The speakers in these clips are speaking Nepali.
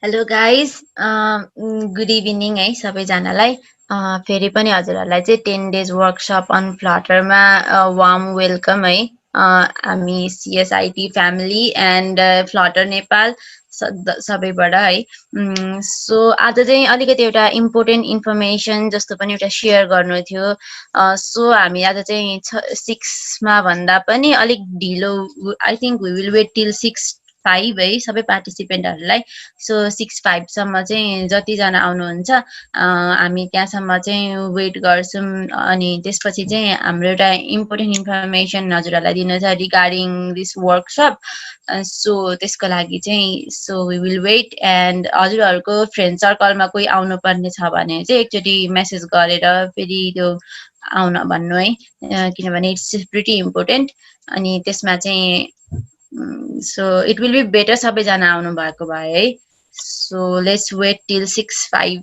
हेलो गाइस, गुड इभिनिङ है सबैजनालाई। फेरि पनि हजुरहरूलाई चाहिँ 10 डेज वर्कसप अन फ्लटरमा वार्म वेलकम है। हामी CSIT family and Flutter Nepal सबैबाट है। सो आज चाहिँ अलिकति एउटा इम्पोर्टेन्ट इन्फर्मेसन जस्तो पनि एउटा सेयर गर्नु थियो। सो हामी आज चाहिँ 6मा भन्दा पनि अलिक ढिलो, I think we will wait till 6:05 है सबै पार्टिसिपेन्टहरूलाई। सो 6:05सम्म चाहिँ जतिजना आउनुहुन्छ हामी त्यहाँसम्म चाहिँ वेट गर्छौँ। अनि त्यसपछि चाहिँ हाम्रो एउटा इम्पोर्टेन्ट इन्फर्मेसन हजुरहरूलाई दिनु छ रिगार्डिङ दिस वर्कसप। सो त्यसको लागि चाहिँ वी विल वेट। एन्ड हजुरहरूको फ्रेन्ड सर्कलमा कोही आउनुपर्ने छ भने चाहिँ एकचोटि मेसेज गरेर फेरि त्यो आउन भन्नु है, किनभने इट्स प्रिटी इम्पोर्टेन्ट। अनि त्यसमा चाहिँ so it will be better सबैजना आउनु भएको भए है। So let's wait till 6:05।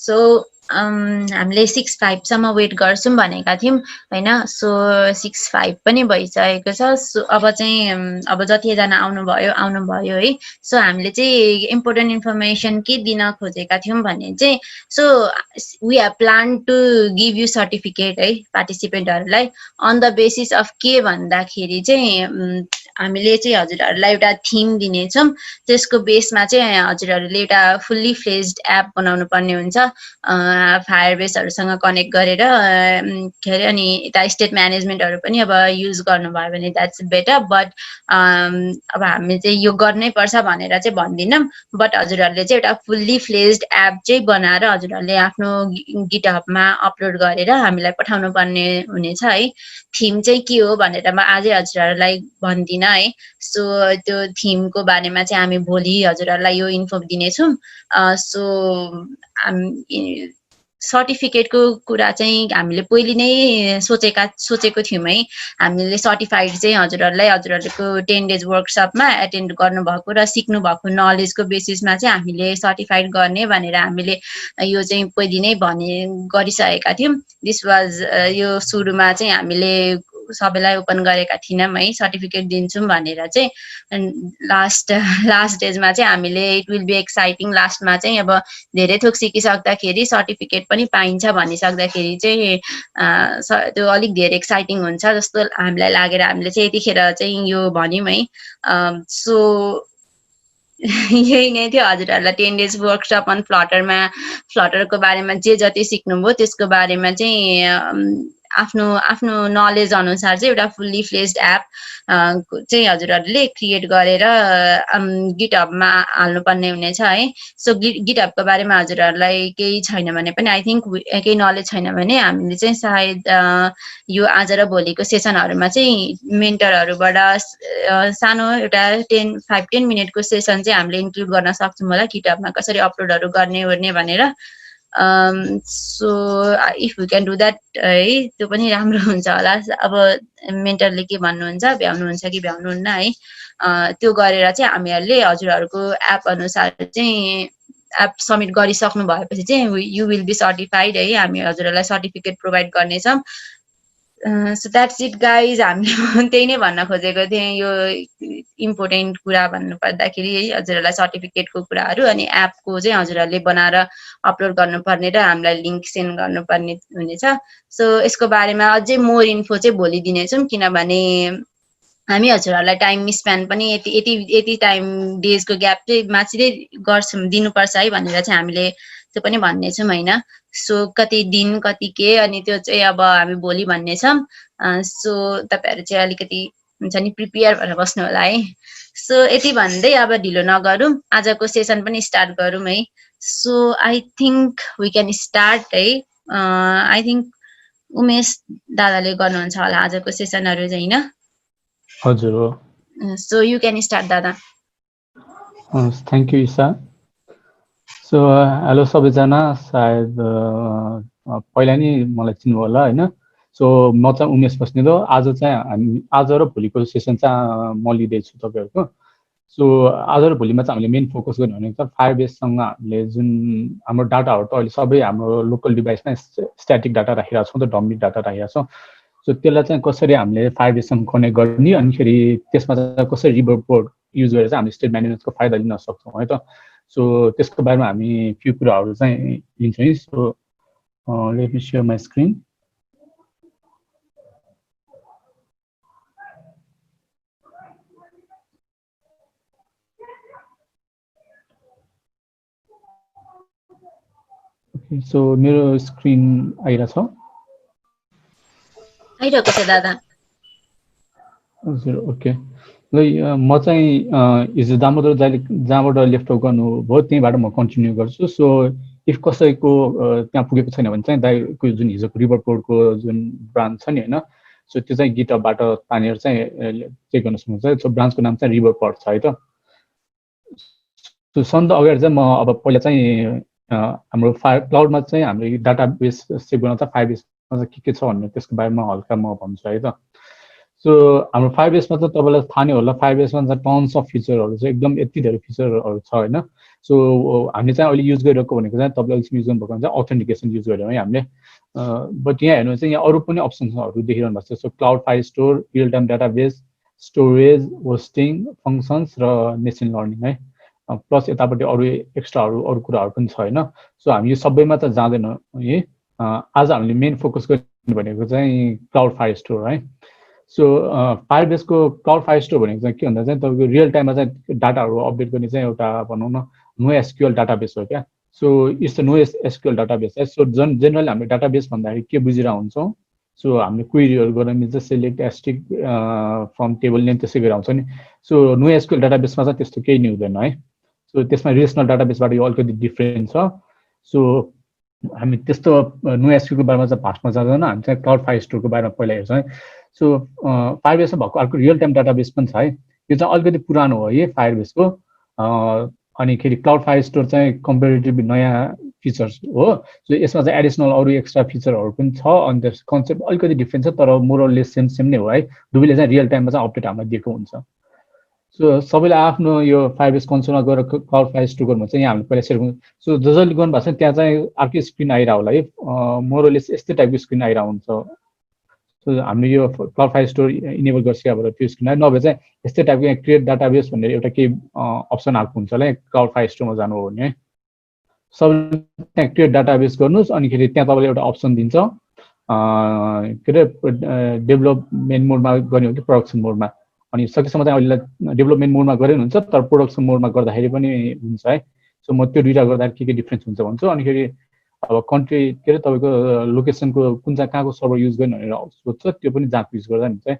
So हामीले 6:05 सम्म वेट गर्छौँ भनेका थियौँ हैन। सो 6:05 पनि भइसकेको छ। सो अब चाहिँ अब जतिजना आउनुभयो है। सो हामीले चाहिँ इम्पोर्टेन्ट इन्फर्मेसन के दिन खोजेका थियौँ भने चाहिँ so we have plan to give you certificate है पार्टिसिपेन्टहरूलाई अन द बेसिस अफ के भन्दाखेरि चाहिँ हामीले चाहिँ हजुरहरूलाई एउटा थिम दिनेछौँ। त्यसको बेसमा चाहिँ हजुरहरूले एउटा फुल्ली फ्लेज्ड एप बनाउनु पर्ने हुन्छ फायरबेसहरूसँग कनेक्ट गरेर के अरे अनि यता स्टेट म्यानेजमेन्टहरू पनि अब युज गर्नुभयो भने द्याट्स बेटर। बट अब हामी चाहिँ यो गर्नै पर्छ भनेर चाहिँ भन्दिनौँ। बट हजुरहरूले चाहिँ एउटा फुल्ली फ्लेज्ड एप चाहिँ बनाएर हजुरहरूले आफ्नो गिटहबमा अपलोड गरेर हामीलाई पठाउनु पर्ने हुनेछ है। थिम चाहिँ के हो भनेर म आजै हजुरहरूलाई भन्दिनँ है। सो त्यो थिमको बारेमा चाहिँ हामी भोलि हजुरहरूलाई यो इन्फो दिनेछौँ। सो सर्टिफिकेटको कुरा चाहिँ हामीले पहिले नै सोचेको थियौँ है। हामीले सर्टिफाइड चाहिँ हजुरहरूको 10 डेज वर्कसपमा एटेन्ड गर्नुभएको र सिक्नुभएको नलेजको बेसिसमा चाहिँ हामीले सर्टिफाइड गर्ने भनेर हामीले यो चाहिँ पहिले नै गरिसकेका थियौँ। दिस वाज यो सुरुमा चाहिँ हामीले सबैलाई ओपन गरेका थिएनौँ है सर्टिफिकेट दिन्छौँ भनेर चाहिँ। लास्ट डेजमा चाहिँ हामीले इट विल बी एक्साइटिङ। लास्टमा चाहिँ अब धेरै थोक सिकिसक्दाखेरि सर्टिफिकेट पनि पाइन्छ भनिसक्दाखेरि चाहिँ त्यो अलिक धेरै एक्साइटिङ हुन्छ जस्तो हामीलाई लागेर हामीले चाहिँ यतिखेर चाहिँ यो भन्यौँ है। सो यही नै थियो हजुरहरूलाई 10 डेज वर्कसप अन फ्लटरको बारेमा जे जति सिक्नुभयो त्यसको बारेमा चाहिँ आफ्नो नलेज अनुसार चाहिँ एउटा फुल्ली फ्लेज्ड एप चाहिँ हजुरहरूले क्रिएट गरेर गिटहबमा हाल्नुपर्ने हुनेछ है। सो गिटहबको बारेमा हजुरहरूलाई केही छैन भने पनि आई थिङ्क केही नलेज छैन भने हामीले चाहिँ सायद यो आज र भोलिको सेसनहरूमा चाहिँ मेन्टरहरूबाट सानो एउटा 5-10 मिनटको सेसन चाहिँ हामीले इन्क्लुड गर्न सक्छौँ होला गिटहबमा कसरी अपलोडहरू गर्ने भनेर। So if we can do that है त्यो पनि राम्रो हुन्छ होला। अब मेन्टरले के भन्नुहुन्छ भ्याउनुहुन्छ कि भ्याउनुहुन्न है। त्यो गरेर चाहिँ हामीहरूले हजुरहरूको एप अनुसार चाहिँ एप सब्मिट गरिसक्नु भएपछि चाहिँ यु विल बी सर्टिफाइड है। हामी हजुरहरूलाई सर्टिफिकेट प्रोभाइड गर्नेछौँ। So that's it guys. हामीले त्यही नै भन्न खोजेको थिएँ। यो इम्पोर्टेन्ट कुरा भन्नुपर्दाखेरि है हजुरहरूलाई सर्टिफिकेटको कुराहरू अनि एपको चाहिँ हजुरहरूले बनाएर अपलोड गर्नुपर्ने र हामीलाई लिङ्क सेन्ड गर्नुपर्ने हुनेछ। सो यसको बारेमा अझै मोर इन्फो चाहिँ भोलि दिनेछौँ किनभने हामी हजुरहरूलाई टाइम स्प्यान पनि यति टाइम डेजको ग्याप चाहिँ मासिँदै गर्छौँ दिनुपर्छ है भनेर चाहिँ हामीले त्यो पनि भन्नेछौँ होइन। सो कति दिन कति के अनि त्यो चाहिँ अब हामी भोलि भन्नेछौँ। सो तपाईँहरू चाहिँ अलिकति हुन्छ नि प्रिपेयर भएर बस्नु होला है। सो यति भन्दै अब ढिलो नगरौँ आजको सेसन पनि स्टार्ट गरौँ है। So I think we can start है। आई थिङ्क उमेश दादाले गर्नुहुन्छ होला आजको सेसनहरू चाहिँ होइन? हजुर हो। सो यु क्यान स्टार्ट दादा। Thank you Isha. So hello सबैजना, सायद पहिला नै मलाई चिन्नु होला होइन। सो म चाहिँ उमेश बस्नेत हो। आज र भोलिको सेसन चाहिँ म लिँदैछु तपाईँहरूको। सो आज र भोलिमा चाहिँ हामीले मेन फोकस गर्ने भनेको चाहिँ फायरबेससँग हामीले जुन हाम्रो डाटाहरू त अहिले सबै हाम्रो लोकल डिभाइसमा स्ट्याटिक डाटा राखिरहेको छौँ त डम्मी डाटा राखिरहेको छौँ। सो त्यसलाई चाहिँ कसरी हामीले फायरबेससँग कनेक्ट गर्ने अनि फेरि त्यसमा चाहिँ कसरी रिभर पोर्ट युज गरेर चाहिँ हामीले स्टेट म्यानेजमेन्टको फाइदा लिन सक्छौँ है त। सो त्यसको बारेमा हामी फ्यु कुराहरू चाहिँ लिन्छौँ है। So let me share my screen. So मेरो स्क्रिन आइरहेछ? आइरहेको छ दादा। हजुर ओके। ल म चाहिँ हिजो जहाँबाट लेफ्ट आउट गर्नुभयो त्यहीँबाट म कन्टिन्यू गर्छु। सो इफ कसैको त्यहाँ पुगेको छैन भने चाहिँ दाइको जुन हिजोको रिभर पोर्टको जुन ब्रान्च छ नि होइन, सो त्यो चाहिँ गिटहबबाट तानेर चाहिँ चेक गर्न सक्नुहुन्छ। सो ब्रान्चको नाम चाहिँ रिभर पोर्ट छ है त। सो सन्द अगाडि चाहिँ म अब पहिला चाहिँ हाम्रो क्लाउडमा चाहिँ हाम्रो डाटाबेस सेभ गर्न चाहिँ फायरबेसमा चाहिँ के छ भनेर त्यसको बारेमा हल्का म भन्छु है त। सो हाम्रो फायरबेसमा चाहिँ तपाईँलाई थाहा नै होला, फायरबेसमा चाहिँ टन्स अफ फिचरहरू छ, एकदम यति धेरै फिचरहरू छ होइन। सो हामीले चाहिँ अहिले युज गरिरहेको भनेको चाहिँ तपाईँले अहिले युज गर्नुभएको चाहिँ अथेन्टिकेसन युज गरेर है हामीले बट यहाँ हेर्नु चाहिँ यहाँ अरू पनि अप्सन्सहरू देखिरहनु भएको छ so cloud file store real time database storage hosting functions र मेसिन लर्निङ है प्लस यतापट्टि अरू एक्स्ट्राहरू अरू कुराहरू पनि छ होइन सो हामी यो सबैमा त जाँदैनौँ है आज हामीले मेन फोकस गर्ने भनेको चाहिँ क्लाउड फाइल स्टोर है सो फायरबेसको क्लाउड फाइल स्टोर भनेको चाहिँ के भन्दा चाहिँ तपाईँको रियल टाइममा चाहिँ डाटाहरू अपडेट गर्ने चाहिँ एउटा भनौँ न नो एसक्युएल डाटाबेस हो क्या so it's no SQL database है सो जेनरली हामीले डाटाबेस भन्दाखेरि के बुझिरहेको हुन्छौँ सो हामीले क्वेरीहरू गर्न मिल्छ select asterisk from table name त्यसै गरेर आउँछ नि सो नो एसक्युएल डाटाबेसमा चाहिँ त्यस्तो केही नि हुँदैन है सो त्यसमा रिलेसनल डाटाबेसबाट यो अलिकति डिफ्रेन्ट छ सो हामी त्यस्तो नो एसक्युएलको बारेमा चाहिँ भास्टमा जाँदैन हामी चाहिँ क्लाउड फाइल स्टोरको बारेमा पहिला हेर्छौँ है सो फायरबेसमा भएको अर्को रियल टाइम डाटाबेस पनि छ है यो चाहिँ अलिकति पुरानो हो है फायरबेसको अनिखेरि क्लाउड फाइल स्टोर चाहिँ कम्पेरिटिभली नयाँ फिचर्स हो सो यसमा चाहिँ एडिसनल अरू एक्स्ट्रा फिचरहरू पनि छ अनि त्यस कन्सेप्ट अलिकति डिफ्रेन्ट छ तर मोरलेस सेम नै हो है दुवैले चाहिँ रियल टाइममा चाहिँ अपडेट हामीलाई दिएको हुन्छ सो सबैले आफ्नो यो फायरबेस कन्सोलमा गएर क्लाउड फाइल स्टोर गर्नु चाहिँ यहाँ हामीले पहिला सेयर गर्नु सो जसले गर्नुभएको छ त्यहाँ चाहिँ अर्कै स्क्रिन आइरहेको होला है मोरलेस यस्तै टाइपको स्क्रिन आइरहेको हुन्छ सो हामीले यो क्लाउड फाइल स्टोर इनेबल गरिसकेको भएर त्यो स्क्रिन आयो नभए चाहिँ यस्तै टाइपको क्रिएट डाटाबेस भनेर एउटा केही अप्सन आएको हुन्छ होला क्लाउड फाइल स्टोरमा जानु हो भने है सबैले त्यहाँ क्रिएट डाटाबेस गर्नुहोस् अनिखेरि त्यहाँ तपाईँले एउटा अप्सन दिन्छ के अरे डेभलपमेन्ट मोडमा गर्ने हो कि प्रोडक्सन मोडमा अनि सकेसम्म चाहिँ अहिले डेभलपमेन्ट मोडमा गरे हुन्छ तर प्रोडक्सन मोडमा गर्दाखेरि पनि हुन्छ है सो म त्यो दुईवटा गर्दाखेरि के डिफ्रेन्स हुन्छ भन्छु अनिखेरि अब कन्ट्री के अरे तपाईँको लोकेसनको कुन चाहिँ कहाँको सर्भर युज गर्ने भनेर सोध्छ त्यो पनि जाँच युज गर्दा नि चाहिँ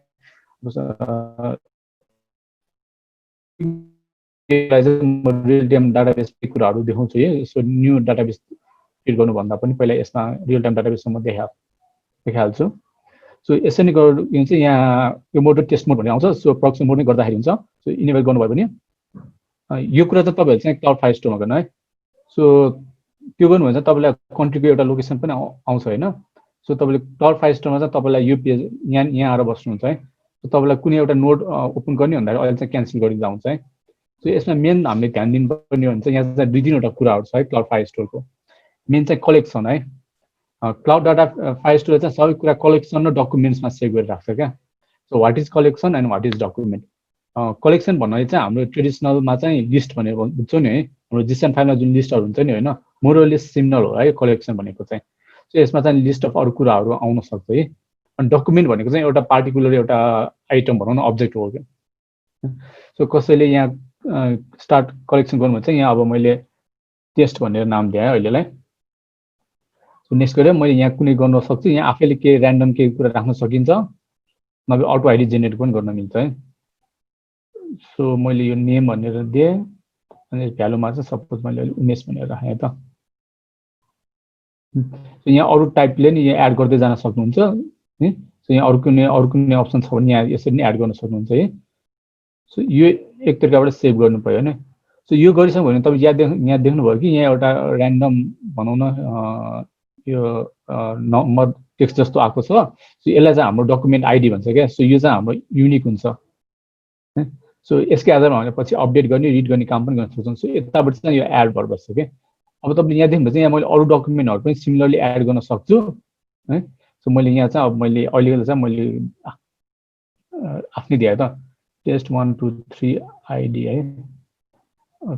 रियल टाइम डाटाबेसको कुराहरू देखाउँछु है सो न्यू डाटाबेस क्रिएट गर्नुभन्दा पनि पहिला यसमा रियल टाइम डाटाबेससम्म देखाइहाल्छु सो यसरी गर्नु चाहिँ यहाँ यो मोड टेस्ट मोड भन्ने आउँछ सो प्रोडक्सन मोड नै गर्दाखेरि हुन्छ सो इनेबल गर्नुभयो भने यो कुरा त तपाईँहरू चाहिँ क्लाउड फाइल स्टोरमा गर्नु है सो त्यो गर्नुभयो भने चाहिँ तपाईँलाई कन्ट्रीको एउटा लोकेसन पनि आउँछ होइन सो तपाईँले क्लाउड फाइल स्टोरमा चाहिँ तपाईँलाई यो पेज यहाँ आएर बस्नुहुन्छ है सो तपाईँलाई कुनै एउटा नोड ओपन गर्ने भन्दाखेरि अहिले चाहिँ क्यान्सल गरिदिँदा हुन्छ है सो यसमा मेन हामीले ध्यान दिनुपर्ने हुन्छ यहाँ चाहिँ दुई तिनवटा कुराहरू छ है क्लाउड फाइल स्टोरको मेन चाहिँ कलेक्सन है क्लाउड डाटा फाइल स्टोर चाहिँ सबै कुरा कलेक्सन र डकुमेन्ट्समा सेभ गरेर राख्छ क्या so what is collection and what is document collection भन्नाले चाहिँ हाम्रो ट्रेडिसनलमा चाहिँ लिस्ट भनेर बुझ्छौँ नि है हाम्रो जिएसएम फाइलमा जुन लिस्टहरू हुन्छ नि होइन मोरलेस सिमिलर हो है कलेक्सन भनेको चाहिँ सो यसमा चाहिँ लिस्ट अफ अरू कुराहरू आउन सक्छ है अनि डकुमेन्ट भनेको चाहिँ एउटा पार्टिकुलर एउटा आइटम भनौँ न अब्जेक्ट हो क्या सो कसैले यहाँ स्टार्ट कलेक्सन गर्नु चाहिँ यहाँ अब मैले टेस्ट भनेर नाम दिएँ अहिलेलाई सो नेक्स्ट गरेर मैले यहाँ कुनै गर्न सक्छु यहाँ आफैले केही ऱ्यान्डम केही कुरा राख्न सकिन्छ नभए अटो आइडी जेनेरेट पनि गर्न मिल्छ है सो मैले यो नेम भनेर दिएँ अनि भ्यालुमा चाहिँ सपोज मैले अहिले उमेश भनेर राखेँ त सो यहाँ अरू टाइपले नि यहाँ एड गर्दै जान सक्नुहुन्छ है सो यहाँ अरू कुनै अप्सन छ भने यहाँ यसरी नै एड गर्न सक्नुहुन्छ है सो यो एक तरिकाबाट सेभ गर्नु पर्यो होइन सो यो गरिसक्यो भने तपाईँ यहाँ देख्नुभयो कि यहाँ एउटा ऱ्यान्डम भनौँ न यो नम्बर टेक्स्ट जस्तो आएको छ सो यसलाई चाहिँ हाम्रो डकुमेन्ट आइडी भन्छ क्या सो यो चाहिँ हाम्रो युनिक हुन्छ सो यसकै आधारमा हामीले पछि अपडेट गर्ने रिड गर्ने काम पनि गर्न सक्छौँ सो यताबाट चाहिँ यो एड भएर बस्छ क्या अब तपाईँले यहाँ देख्नुभयो चाहिँ यहाँ मैले अरू डकुमेन्टहरू पनि सिमिलरली एड गर्न सक्छु है सो मैले यहाँ चाहिँ अब मैले अहिले चाहिँ मैले आफ्नै दिएँ त टेस्ट 1 2 3 आइडी है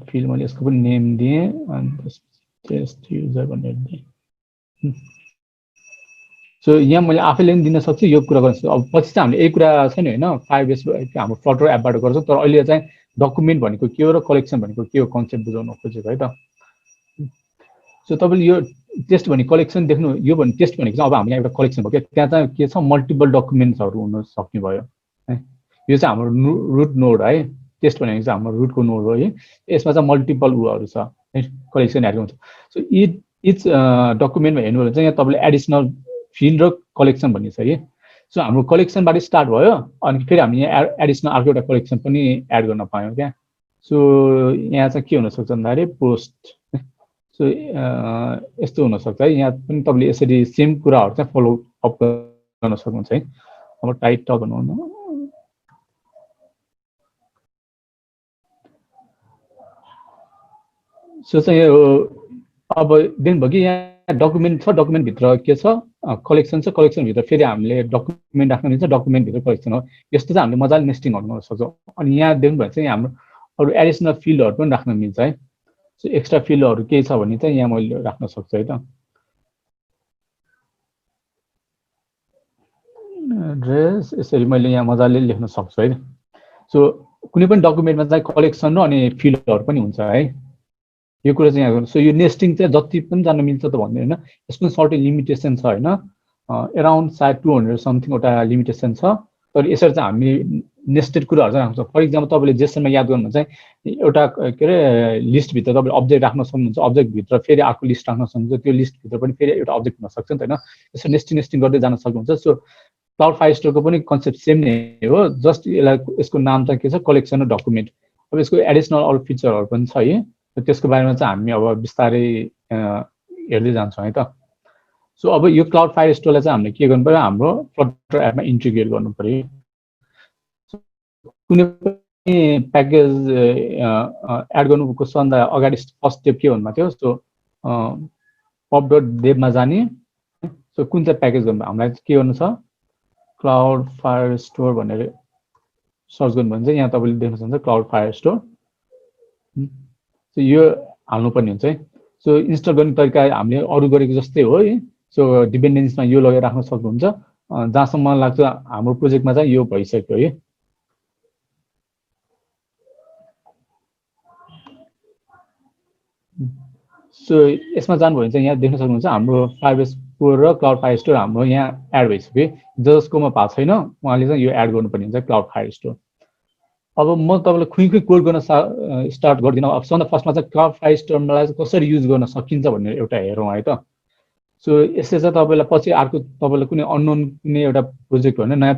फिल मैले यसको पनि नेम दिएँ अनि त्यसपछि टेस्ट युजर भनेर दिएँ सो यहाँ मैले आफैले पनि दिन सक्छु यो कुरा गर्न सक्छु अब पछि चाहिँ हामीले यही कुरा छ नि होइन फायरबेस हाम्रो फ्लटर एपबाट गर्छौँ तर अहिले चाहिँ डकुमेन्ट भनेको के हो र कलेक्सन भनेको के हो कन्सेप्ट बुझाउन खोजेको है त सो तपाईँले यो टेस्ट भने कलेक्सन देख्नु यो भने टेस्ट भनेको चाहिँ अब हामीले एउटा कलेक्सन भयो क्या त्यहाँ चाहिँ के छ मल्टिपल डकुमेन्ट्सहरू हुन सक्ने भयो है यो चाहिँ हाम्रो रुट नोड है टेस्ट भनेको चाहिँ हाम्रो रुटको नोड हो है यसमा चाहिँ मल्टिपल उहरू छ है कलेक्सन एड हुन्छ सो इच डकुमेन्टमा हेर्नु भने चाहिँ यहाँ तपाईँले एडिसनल फिल्ड र कलेक्सन भन्ने छ है सो हाम्रो कलेक्सनबाट स्टार्ट भयो अनि फेरि हामी यहाँ एडिसनल अर्को एउटा कलेक्सन पनि एड गर्न पायौँ क्या सो यहाँ चाहिँ के हुनसक्छ भन्दाखेरि पोस्ट सो यस्तो हुनसक्छ है यहाँ पनि तपाईँले यसरी सेम कुराहरू चाहिँ फलो अप गर्न सक्नुहुन्छ है अब टाइटल भनौँ न सो चाहिँ यो अब दिनुभयो कि यहाँ डकुमेन्ट छ, डकुमेन्टभित्र के छ, कलेक्सन छ, कलेक्सनभित्र फेरि हामीले डकुमेन्ट राख्न दिन्छ, डकुमेन्टभित्र कलेक्सन हो। यस्तो चाहिँ हामीले मजाले नेस्टिङहरू गर्न सक्छौँ। अनि यहाँ देख्नुभयो चाहिँ हाम्रो अरू एडिसनल फिल्डहरू पनि राख्न मिल्छ है। सो एक्स्ट्रा फिल्डहरू केही छ भने चाहिँ यहाँ मैले राख्न सक्छु है त। एड्रेस यसरी मैले यहाँ मजाले लेख्न सक्छु है। सो कुनै पनि डकुमेन्टमा चाहिँ कलेक्सन र अनि फिल्डहरू पनि हुन्छ है। यो कुरा चाहिँ यहाँ सो यो नेस्टिङ चाहिँ जति पनि जान मिल्छ त भन्दैन होइन, यसको सर्टेन लिमिटेसन छ होइन। एराउन्ड सायद 200 समथिङ एउटा लिमिटेसन छ। तर यसरी चाहिँ हामी नेस्टेड कुराहरू चाहिँ राख्छौँ। फर इक्जाम्पल तपाईँले जेसनमा याद गर्नुहुन्छ चाहिँ एउटा के अरे लिस्टभित्र तपाईँले अब्जेक्ट राख्न सक्नुहुन्छ, अब्जेक्टभित्र फेरि अर्को लिस्ट राख्न सक्नुहुन्छ, त्यो लिस्टभित्र पनि फेरि एउटा अब्जेक्ट हुन सक्छ नि त होइन। यसो नेस्टिङ नेस्टिङ गर्दै जान सक्नुहुन्छ। सो क्लाउड फायरस्टोरको पनि कन्सेप्ट सेम नै हो, जस्ट यसलाई यसको नाम चाहिँ के छ, कलेक्सन र डकुमेन्ट। अब यसको एडिसनल अरू फिचरहरू पनि छ है, त्यसको बारेमा चाहिँ हामी अब बिस्तारै हेर्दै जान्छौँ है त। सो अब यो क्लाउड फायरस्टोरलाई चाहिँ हामीले के गर्नु पर्यो, हाम्रो फ्लटर एपमा इन्टिग्रेट गर्नु पर्यो। कुनै पनि प्याकेज एड गर्नुको सबभन्दा अगाडि फर्स्ट स्टेप के भन्नुभएको थियो, सो pub.devमा जाने। सो कुन चाहिँ प्याकेज गर्नु, हामीलाई के गर्नु छ, क्लाउड फायरस्टोर भनेर सर्च गर्नु भने चाहिँ यहाँ तपाईँले देख्न सक्नुहुन्छ क्लाउड फायरस्टोर। सो यो हाल्नुपर्ने हुन्छ है। सो इन्स्टल गर्ने तरिका हामीले अरू गरेको जस्तै हो है। सो डिपेन्डेन्समा यो लगेर राख्न सक्नुहुन्छ। जहाँसम्म मलाई लाग्छ हाम्रो प्रोजेक्टमा चाहिँ यो भइसक्यो है। सो यसमा जानुभयो भने चाहिँ यहाँ देख्न सक्नुहुन्छ हाम्रो फायरबेस कोर र क्लाउड फायरस्टोर हाम्रो यहाँ एड भइसक्यो। जसकोमा भएको छैन उहाँले चाहिँ यो एड गर्नुपर्ने हुन्छ क्लाउड फायरस्टोर। अब म तपाईँलाई खुइ कोड गर्न स्टार्ट गर्दिनँ। अब सबभन्दा फर्स्टमा चाहिँ क्लाउड फायरस्टोरलाई कसरी युज गर्न सकिन्छ भनेर एउटा हेरौँ है त। सो यसले चाहिँ तपाईँलाई पछि अर्को तपाईँलाई कुनै अननोन कुनै एउटा प्रोजेक्ट हो भने नयाँ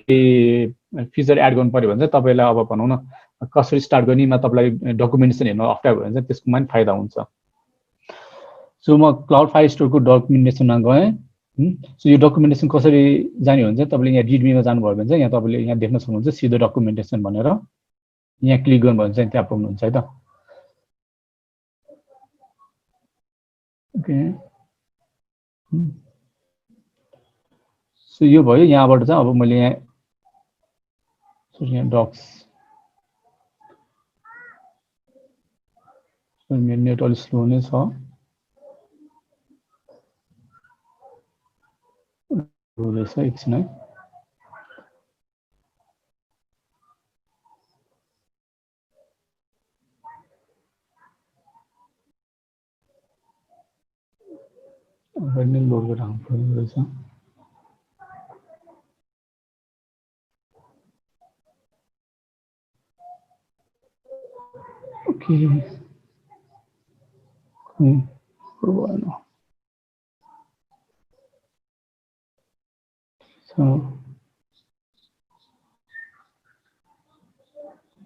केही फिचर एड गर्नु पऱ्यो भने चाहिँ तपाईँलाई अब भनौँ न कसरी स्टार्ट गर्नेमा तपाईँलाई डकुमेन्टेसन हेर्नु अप्ठ्यारो भयो भने चाहिँ त्यसकोमा पनि फाइदा हुन्छ। सो म क्लाउड फायरस्टोरको डकुमेन्टेसनमा गएँ। सो यो डकुमेन्टेसन कसरी जाने भने चाहिँ तपाईँले यहाँ डिडमीमा जानुभयो भने चाहिँ यहाँ तपाईँले यहाँ देख्न सक्नुहुन्छ सिधो डकुमेन्टेसन भनेर, यहाँ क्लिक गर्नुभयो भने चाहिँ त्यहाँ पुग्नुहुन्छ है त। ओके, सो यो भयो। यहाँबाट चाहिँ अब मैले यहाँ डक्स, मेरो नेट अलिक स्लो नै छ रहेछ, एकछिन है। लोड गरेर आउनु रहेछ। ओके, भएन।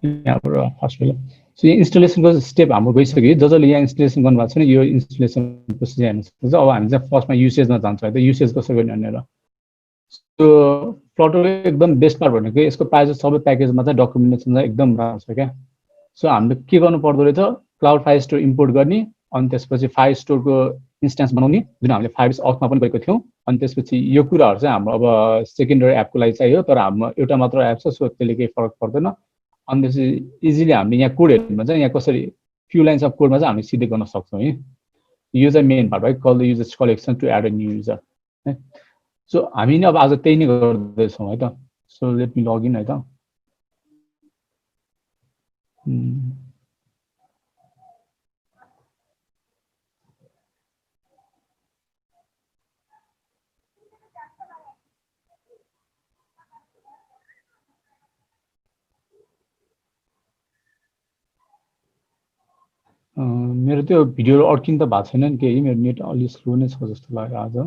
यहाँबाट फर्स्ट पहिला सो यहाँ इन्स्टलेसनको स्टेप हाम्रो गइसक्यो। जसले यहाँ इन्स्टलेसन गर्नुभएको छैन यो इन्स्टलेसन प्रोसेस हेर्न सक्नुहुन्छ। अब हामी चाहिँ फर्स्टमा युसेजमा जान्छौँ है त, युसेज कसरी गर्ने भनेर। सो फ्लटरको एकदम बेस्ट पार्ट भनेको यसको प्रायः सबै प्याकेजमा चाहिँ डकुमेन्टेसन चाहिँ एकदम राम्रो छ क्या। सो हामीले के गर्नु पर्दो रहेछ, क्लाउड फायरस्टोर इम्पोर्ट गर्ने, अनि त्यसपछि फायरस्टोरको इन्स्टेन्स बनाउने, जुन हामीले फायरबेस अर्थमा पनि गरेको थियौँ। अनि त्यसपछि यो कुराहरू चाहिँ हाम्रो अब सेकेन्डरी एपको लागि चाहियो, तर हाम्रो एउटा मात्र एप छ, सो त्यसले केही फरक पर्दैन। अनि त्यसपछि इजिली हामीले यहाँ कोड हेर्नुमा चाहिँ यहाँ कसरी फ्यु लाइन्स अफ कोडमा चाहिँ हामी सिधै गर्न सक्छौँ है। यो चाहिँ मेन पार्ट है, call the users collection to add a new user है। सो हामी नै अब आज त्यही नै गर्दैछौँ है त। सो लेट मी लगइन है त। मेरो त्यो भिडियो अड्किन त भएको छैन नि केही, मेरो नेट अलिक स्लो नै छ जस्तो लाग्यो आज।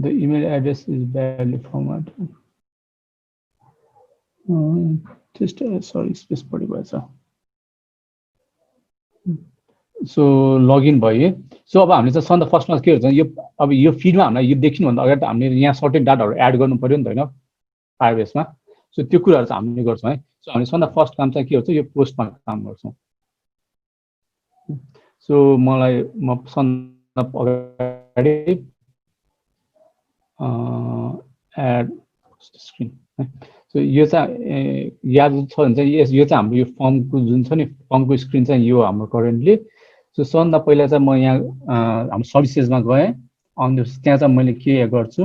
the email address is badly formatted. Just sorry, space परिभएछ. सो लगइन भयो. सो अब हामीले चाहिँ सन्डे फर्स्टमा के हुन्छ यो अब यो फिडमा हामीलाई यो देखिनुभन्दा अगाडि हामीले यहाँ सर्टेन डाटाहरू एड गर्नु पर्यो नि त हैन फायरबेसमा. सो त्यो कुराहरू चाहिँ हामीले गर्छौँ है. सो हामीले सन्डे फर्स्ट काम चाहिँ के हुन्छ यो पोस्टमा काम गर्छौँ. सो मलाई म सन्डे अगाडि एड स्क्रिन. सो यो चाहिँ याद छ भने चाहिँ यो चाहिँ हाम्रो यो फर्मको जुन छ नि फर्मको स्क्रिन चाहिँ यो हाम्रो करेन्टली. सो सबभन्दा पहिला चाहिँ म यहाँ हाम्रो सर्भिसेसमा गएँ. अनि त्यहाँ चाहिँ मैले के गर्छु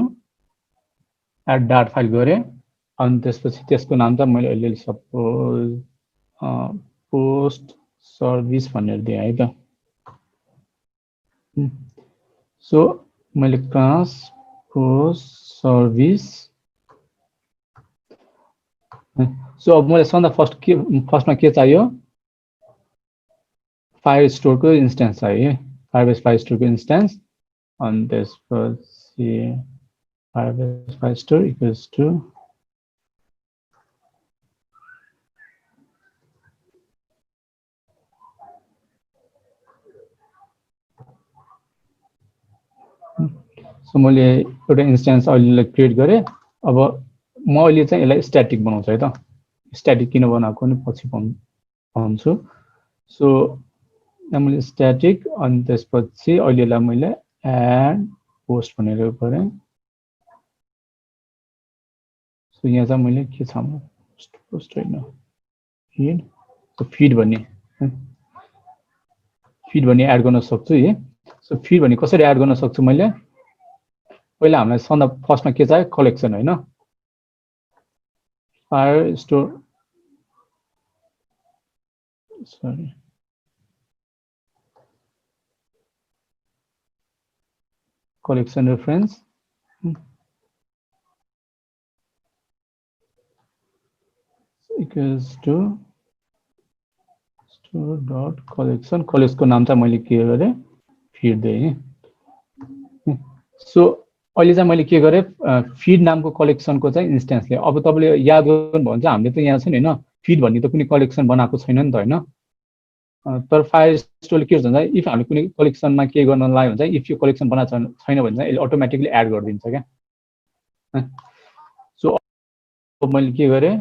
एड डाटा फाइल गरेँ. अनि त्यसपछि त्यसको नाम चाहिँ मैले अहिले सपोज पोस्ट सर्भिस भनेर दिएँ है त. सो मैले क्लास पोस्ट सर्भिस. सो अब मैले सन्डे फर्स्टमा के चाहियो फायर स्टोरको इन्स्टेन्स चाहियो. फायरबेस फायर स्टोरको इन्स्टेन्स. अनि त्यसपछि Firebase Firestore equals to so मैले एउटा इन्स्टेन्स अहिले क्रिएट गरेँ. अब म अहिले चाहिँ यसलाई स्ट्याटिक बनाउँछु है त. स्ट्याटिक किन बनाएको नि पछि भन्छु. सो मैले स्ट्याटिक अनि त्यसपछि अहिलेलाई मैले एड पोस्ट भनेर गरेँ. सो यहाँ चाहिँ मैले के छ पोस्ट होइन फिड. सो फिड भन्ने एड गर्न सक्छु है. सो फिड भन्ने कसरी एड गर्न सक्छु मैले पहिला हामीलाई सन्डे फर्स्टमा के चाहियो कलेक्सन होइन. Fire store sorry collection reference equals to store dot collection. collection को नाम चाहिँ मैले के गरेँ फिड दिएँ. सो अहिले चाहिँ मैले के गरेँ फिड नामको कलेक्सनको चाहिँ इन्स्टेन्सले. अब तपाईँले याद गर्नुभयो भने चाहिँ हामीले त यहाँ छ नि होइन फिड भन्ने त कुनै कलेक्सन बनाएको छैन नि त होइन. तर फायर स्टोरले के हुन्छ भन्दा इफ हामीले कुनै कलेक्सनमा के गर्न लाग्यो भने चाहिँ इफ यो कलेक्सन बनाएको छैन भने चाहिँ यसले अटोमेटिकली एड गरिदिन्छ क्या. सो मैले के गरेँ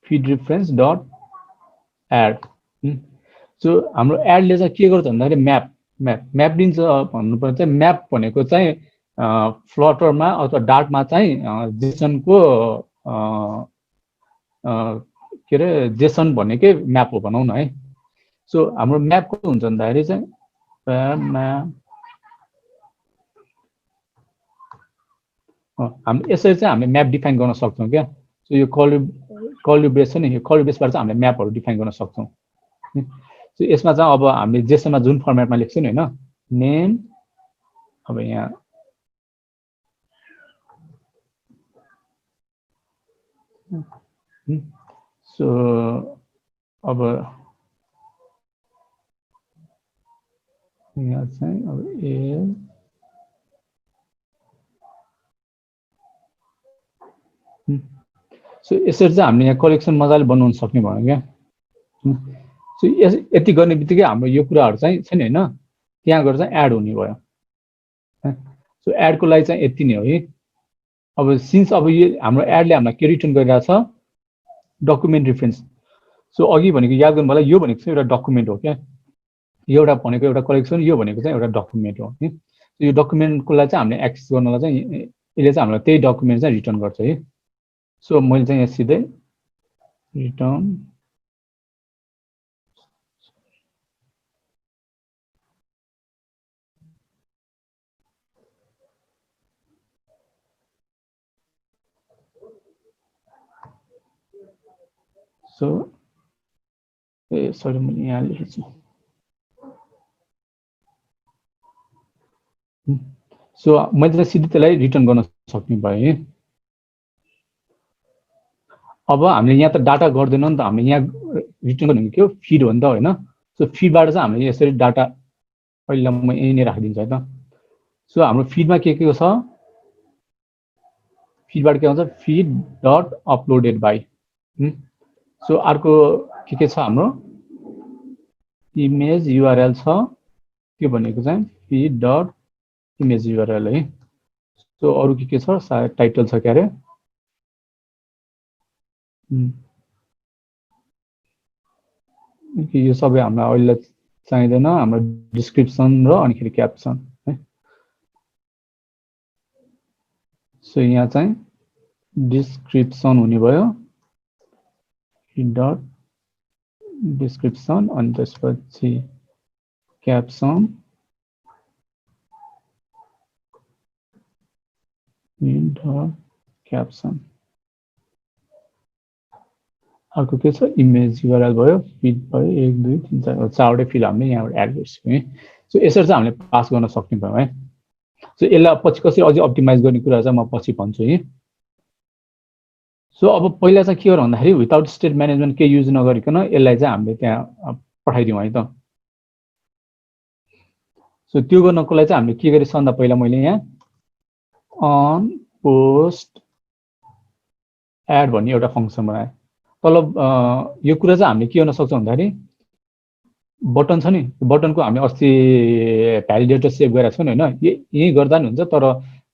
feed reference dot add. So हाम्रो एडले चाहिँ के गर्छ भन्दाखेरि म्याप दिन्छ भन्नुपर्छ. चाहिँ म्याप भनेको चाहिँ फ्लटरमा अथवा डार्टमा चाहिँ जेसनको के अरे जेसन भनेकै म्याप हो भनौँ न है. सो हाम्रो म्याप कस्तो हुन्छ भन्दाखेरि चाहिँ हामी यसरी चाहिँ हामीले म्याप डिफाइन गर्न सक्छौँ क्या. सो यो कल्यु बेस छ नि यो कल्यु बेसबाट चाहिँ हामीले म्यापहरू डिफाइन गर्न सक्छौँ. सो यसमा चाहिँ अब हामीले जेसनमा जुन फर्मेटमा लेख्छौँ नि होइन नेम. अब यहाँ सो अब यहाँ चाहिँ अब ए सो यसरी चाहिँ हामीले यहाँ कलेक्सन मजाले बनाउन सक्ने भयो क्या. सो यति गर्ने बित्तिकै हाम्रो यो कुराहरू चाहिँ छ नि होइन त्यहाँ गएर चाहिँ एड हुने भयो. सो एडको लागि चाहिँ यति नै हो है. अब सिन्स अब यो हाम्रो एडले हामीलाई के रिटर्न गरिरहेछ डकुमेन्ट रेफरेन्स. सो अघि भनेको याद गर्नु होला यो भनेको चाहिँ एउटा डकुमेन्ट हो क्या. यो एउटा भनेको एउटा कलेक्सन यो भनेको चाहिँ एउटा डकुमेन्ट हो. यो डकुमेन्टको लागि चाहिँ हामीले एक्सेस गर्नलाई चाहिँ यसले चाहिँ हामीलाई त्यही डकुमेन्ट चाहिँ रिटर्न गर्छ है. सो मैले चाहिँ यहाँ सिधै रिटर्न सो सरी मैले यहाँ लेखेको छु. सो मैले चाहिँ सिधै त्यसलाई रिटर्न गर्न सक्ने भएँ. अब हामीले यहाँ त डाटा गर्दैनौँ नि त हामीले यहाँ रिटर्न गर्नु के हो फिड हो नि त होइन. सो फिडबाट चाहिँ हामीले यसरी डाटा पहिला म यहीँ नै राखिदिन्छु है त. सो हाम्रो फिडमा के छ, फिडबाट के हुन्छ feed dot uploaded by. So अर्को के छ हाम्रो इमेज युआरएल छ, त्यो भनेको चाहिँ फिड डट इमेज युआरएल है। सो अरु के छ, सायद टाइटल छ क्यारे, यो सबै हामीलाई अहिले चाहिँदैन, हाम्रो डिस्क्रिप्सन र अनिखेरि क्याप्सन है। सो यहाँ चाहिँ डिस्क्रिप्सन हुने भयो, डट डिस्क्रिप्सन, अनि त्यसपछि क्याप्सन डट क्याप्सन। अर्को के छ इमेज युआरएल भयो, फिड भयो, 1 2 3 4 चारवटै फिल्ड हामीले यहाँबाट एड गरिसक्यौँ है। सो यसरी चाहिँ हामीले पास गर्न सक्ने भयौँ है। सो यसलाई पछि कसरी अझै अप्टिमाइज गर्ने कुरा चाहिँ म पछि भन्छु है। सो अब पहिला चाहिँ के हो भन्दाखेरि विदाउट स्टेट म्यानेजमेन्ट के युज नगरिकन यसलाई चाहिँ हामीले त्यहाँ पठाइदिउँ है त। सो त्यो गर्नको लागि चाहिँ हामीले के गरेछ भन्दा पहिला मैले यहाँ अन पोस्ट एड भन्ने एउटा फंक्सन बनाएँ। तल यो कुरा चाहिँ हामीले के गर्न सक्छौँ भन्दाखेरि बटन छ नि, बटनको हामीले अस्ति भ्यालिडेटर सेभ गरेका छौँ हैन, यही गर्दा नि हुन्छ। तर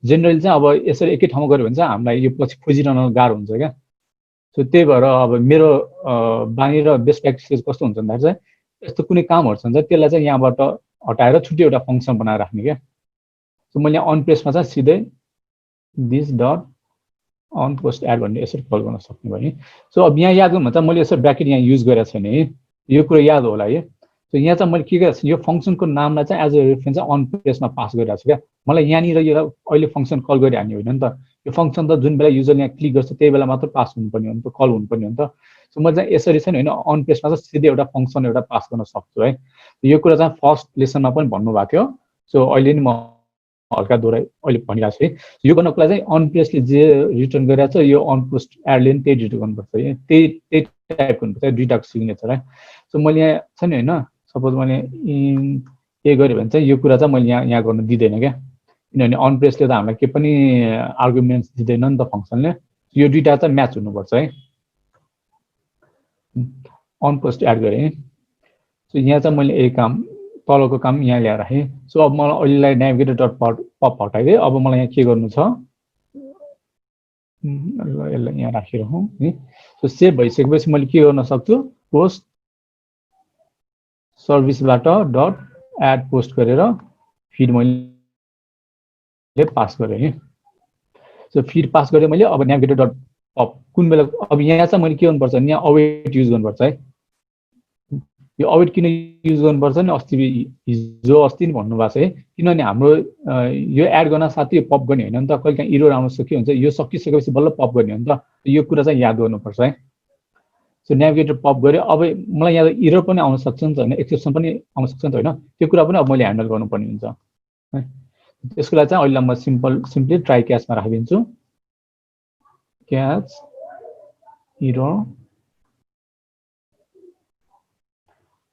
जेनरली चाहिँ अब यसरी एकै ठाउँमा गऱ्यो भने चाहिँ हामीलाई यो पछि खोजिरहन गाह्रो हुन्छ क्या। सो त्यही भएर अब मेरो बानी र बेस्ट प्र्याक्टिसेस कस्तो हुन्छ भन्दाखेरि चाहिँ यस्तो कुनै कामहरू छ भने त्यसलाई चाहिँ यहाँबाट हटाएर छुट्टै एउटा फंक्सन बनाएर राख्ने क्या। सो मैले अन प्रेसमा चाहिँ सिधै this dot on post add भन्ने यसरी कल गर्न सक्ने भयो। सो अब यहाँ याद गर्नु चाहिँ मैले यसरी ब्राकेट यहाँ युज गरेको छैन है, यो कुरा याद होला है। सो यहाँ चाहिँ मैले के गरेको छु, यो फंक्सनको नामलाई चाहिँ एज अ रेफरेन्स चाहिँ अन प्रेसमा पास गरिरहेको छु क्या। मलाई यहाँनिर यो अहिले फंक्सन कल गरिहाल्ने होइन नि त। यो फंक्सन त जुन बेला युजरले यहाँ क्लिक गर्छ त्यही बेला मात्र पास हुनुपर्ने हो नि त, कल हुनुपर्ने हो नि त। सो मैले चाहिँ यसरी चाहिँ होइन अन प्रेसमा चाहिँ सिधै एउटा फंक्सन एउटा पास गर्न सक्छु है। यो कुरा चाहिँ फर्स्ट लेसनमा पनि भन्नुभएको थियो। सो अहिले नि म हल्का दोहोऱ्याइ अहिले भनिरहेको छु है। यो गर्नको लागि चाहिँ अन प्रेसले जे रिटर्न गरिरहेको छ यो अन पोस्ट एडले पनि त्यही रिटर्न गर्नुपर्छ है, त्यही टाइपको हुनुपर्छ दुईटाको सिग्नेचर है। सो मैले यहाँ छ नि होइन, सपोज मैले के गरेँ भने चाहिँ यो कुरा चाहिँ मैले यहाँ गर्न दिँदैन क्या, किनभने अन प्रेसले त हामीलाई केही पनि आर्गुमेन्ट्स दिँदैन नि त फंक्सनले। यो दुईटा चाहिँ म्याच हुनुपर्छ है। अन पोस्ट एड गरेँ। सो यहाँ चाहिँ मैले यही काम तलको काम यहाँ ल्याएर राखेँ। सो अब मलाई अहिलेलाई नेभिगेटर डट पप हटाइदिएँ। अब मलाई यहाँ के गर्नु छ, यसलाई यहाँ राखिरहँ है। सो सेभ भइसकेपछि मैले के गर्न सक्छु, पोस्ट सर्भिसबाट डट एड पोस्ट गरेर फिड मैले पास गरेँ है। सो फिड पास गरेँ मैले। अब नेभिगेटर डट पप कुन बेला, अब यहाँ चाहिँ मैले के गर्नुपर्छ भने यहाँ अवेट युज गर्नुपर्छ है। यो अवेट किन युज गर्नुपर्छ नि, हिजो अस्ति नि भन्नुभएको छ है, किनभने हाम्रो यो एड गर्न साथै यो पप गर्ने होइन नि त। कहिलेकाहीँ इरर आउन सक्यो हुन्छ, यो सकिसकेपछि बल्ल पप गर्ने हो नि त। यो कुरा चाहिँ याद गर्नुपर्छ है। सो नेभिगेटर पप गऱ्यो। अब मलाई यहाँ इरर पनि आउन सक्छ नि त होइन, एक्सेप्सन पनि आउन सक्छ नि त होइन, त्यो कुरा पनि अब मैले ह्यान्डल गर्नुपर्ने हुन्छ है। त्यसको लागि चाहिँ अहिले म सिम्पली ट्राई क्याचमा राखिदिन्छु, क्याच इरर,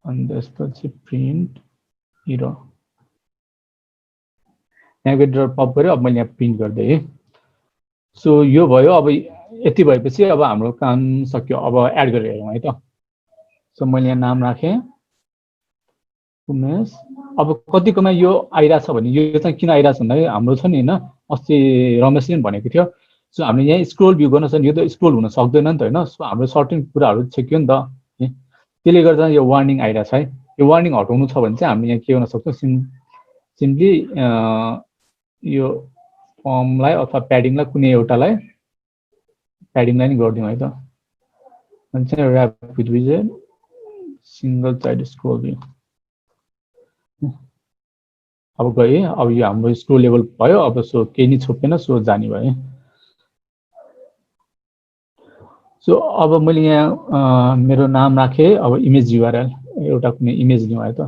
अनि त्यसपछि प्रिन्ट इरर। नेभिगेटर पप गऱ्यो। अब मैले यहाँ प्रिन्ट गरिदिएँ है। सो यो भयो। अब यति भएपछि अब हाम्रो काम सक्यो। अब एड गरेर हेरौँ है त। सो मैले यहाँ नाम राखेँ उमेश। अब कतिकोमा यो आइरहेछ भने यो चाहिँ किन आइरहेछ भन्दाखेरि हाम्रो छ नि होइन, अस्ति रमेशले पनि भनेको थियो। सो हामीले यहाँ स्क्रोल भ्यू गर्न छ नि, यो त स्क्रोल हुन सक्दैन नि त होइन। सो हाम्रो सर्टेन कुराहरू छेक्यो नि त, त्यसले गर्दा यो वार्निङ आइरहेछ है। यो वार्निङ हटाउनु छ भने चाहिँ हामीले यहाँ के गर्न सक्छौँ, सिम्पली यो फर्मलाई अथवा प्याडिङलाई कुनै एउटालाई प्याडिङलाई नि गरिदिउँ है त। अनि चाहिँ ऱ्याप विथ विजेट सिंगल चाइल्ड स्क्रोल भ्यू। अब गए। अब यो हाम्रो स्क्रोल लेभल भयो। अब सो केही नि छोपेन, सो जाने भयो। सो अब मैले यहाँ मेरो नाम राखेँ। अब इमेज युआरएल एउटा कुनै इमेज लिउँ है त।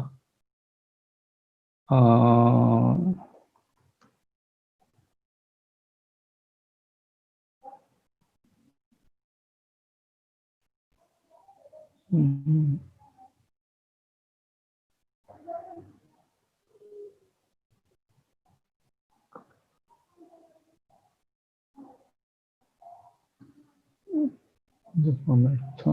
फर्मेट छ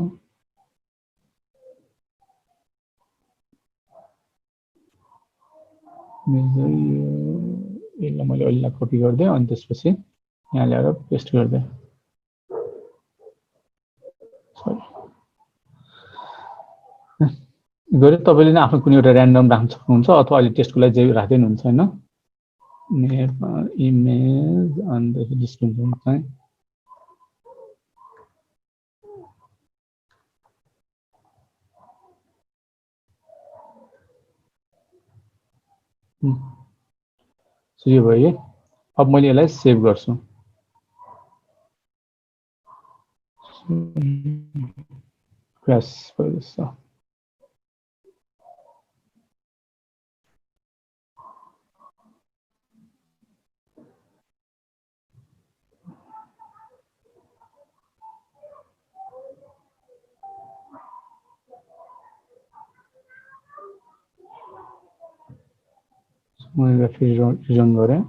मेजर यसलाई मैले अहिले कपी गर्दै अनि त्यसपछि यहाँ ल्याएर पेस्ट गर्दै गरे तपाईले नै आफ्नो कुनै एउटा र्यान्डम राख्न सक्नुहुन्छ अथवा अहिले टेस्टको लागि जे राख्दै हुनुहुन्छ हैन इमेज अनि त्यसपछि डिस्क्रिप्सन चाहिँ सो यो भयो अब मैले यसलाई सेभ गर्छु क्र्यास भइरहेछ मैले फेरि रन गरेँ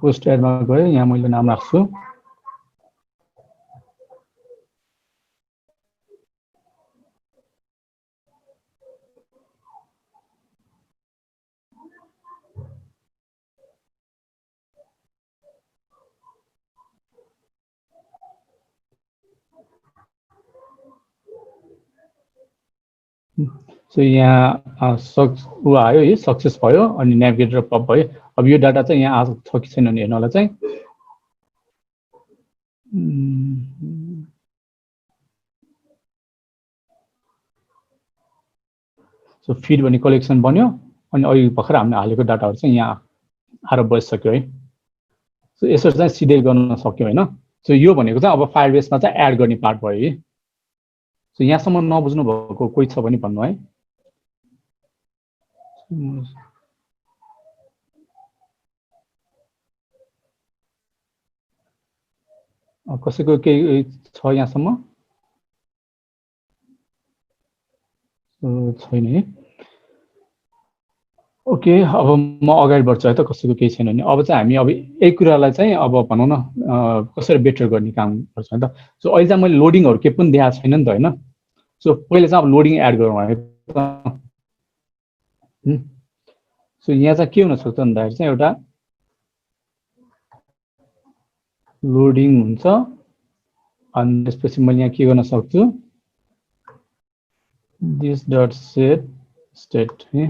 पोस्ट एडमा गए यहाँ मैले नाम राख्छु सो यहाँ ऊ आयो है सक्सेस भयो अनि नेभिगेटर पप भयो अब यो डाटा चाहिँ यहाँ आज छ कि छैन भने हेर्नलाई चाहिँ सो फिड भन्ने कलेक्सन बन्यो अनि अहिले भर्खर हामीले हालेको डाटाहरु चाहिँ यहाँ आएर बसिसक्यो है सो यसरी चाहिँ सिधै गर्न सक्यो हैन सो यो भनेको चाहिँ अब फायरबेसमा चाहिँ एड गर्ने पार्ट भयो है सो यहाँसम्म नबुझ्नु भएको कोही छ भने भन्नु है कसैको केही छ यहाँसम्म छैन है ओके अब म अगाडि बढ्छु है त कसैको केही छैन भने अब चाहिँ हामी अब एक कुरालाई चाहिँ अब भनौँ न कसरी बेटर गर्ने काम गर्छौँ है त सो अहिले चाहिँ मैले लोडिङहरु के पनि देखाएको छैन नि त हैन सो पहिले चाहिँ अब लोडिङ एड गरौँ है त सो यहाँ चाहिँ के हुन सक्छ भन्दाखेरि चाहिँ एउटा लोडिङ हुन्छ अनि त्यसपछि मैले यहाँ के गर्न सक्छु this dot set state है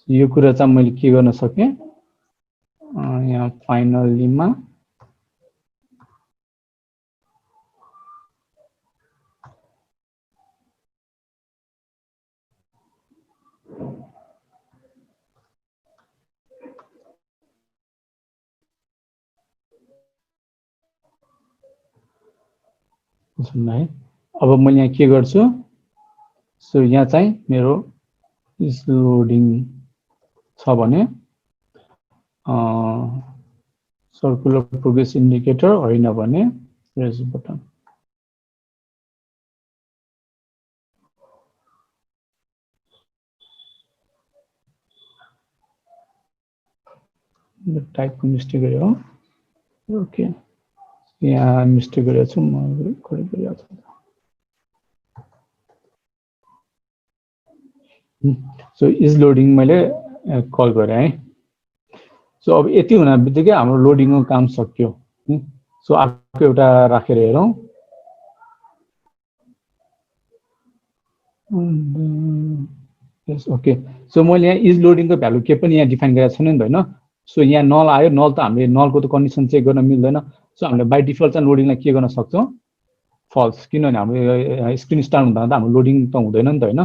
यो कुरा चाहिँ मैले के गर्न सके यहाँ फाइनलीमा है अब मैले यहाँ के गर्छु सो यहाँ चाहिँ मेरो इज लोडिङ छ भने सर्कुलर प्रोग्रेस इन्डिकेटर होइन भने प्रेस बटन टाइपको मिस्टेक गयो ओके यहाँ मिस्टेक गरेको छु म करेक्ट गरिहाल्छु सो इज लोडिङ मैले कल गरेँ है सो अब यति हुन बित्तिकै हाम्रो लोडिङको काम सक्यो सो अर्को एउटा राखेर हेरौँ यस ओके सो मैले यहाँ इज लोडिङको भ्यालु के पनि यहाँ डिफाइन गरेको छैन नि त हैन सो यहाँ नल आयो, नल त हामीले नलको त कन्डिसन चेक गर्न मिल्दैन। सो हामीले बाई डिफल्ट चाहिँ लोडिङलाई के गर्न सक्छौँ, फल्स, किनभने हाम्रो स्क्रिन स्टार्ट हुँदा हाम्रो लोडिङ त हुँदैन नि त होइन।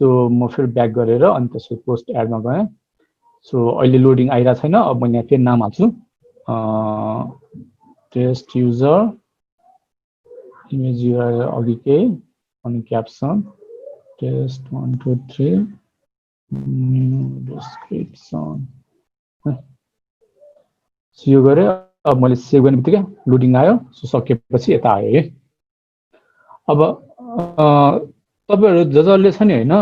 सो म फेरि ब्याक गरेर अनि त्यसपछि पोस्ट एडमा गएँ। सो अहिले लोडिङ आइरहेको छैन। अब मैले यहाँ फेरि नाम हाल्छु, टेस्ट युजर, इमेज युआरएल अघिकै, अनि क्याप्सन टेस्ट 1 2 3 डिस्क्रिप्सन। यो गरेँ। अब मैले सेभ गर्ने बित्तिकै लोडिङ आयो। सो सकेपछि यता आयो है। अब तपाईँहरू जसले छ नि होइन,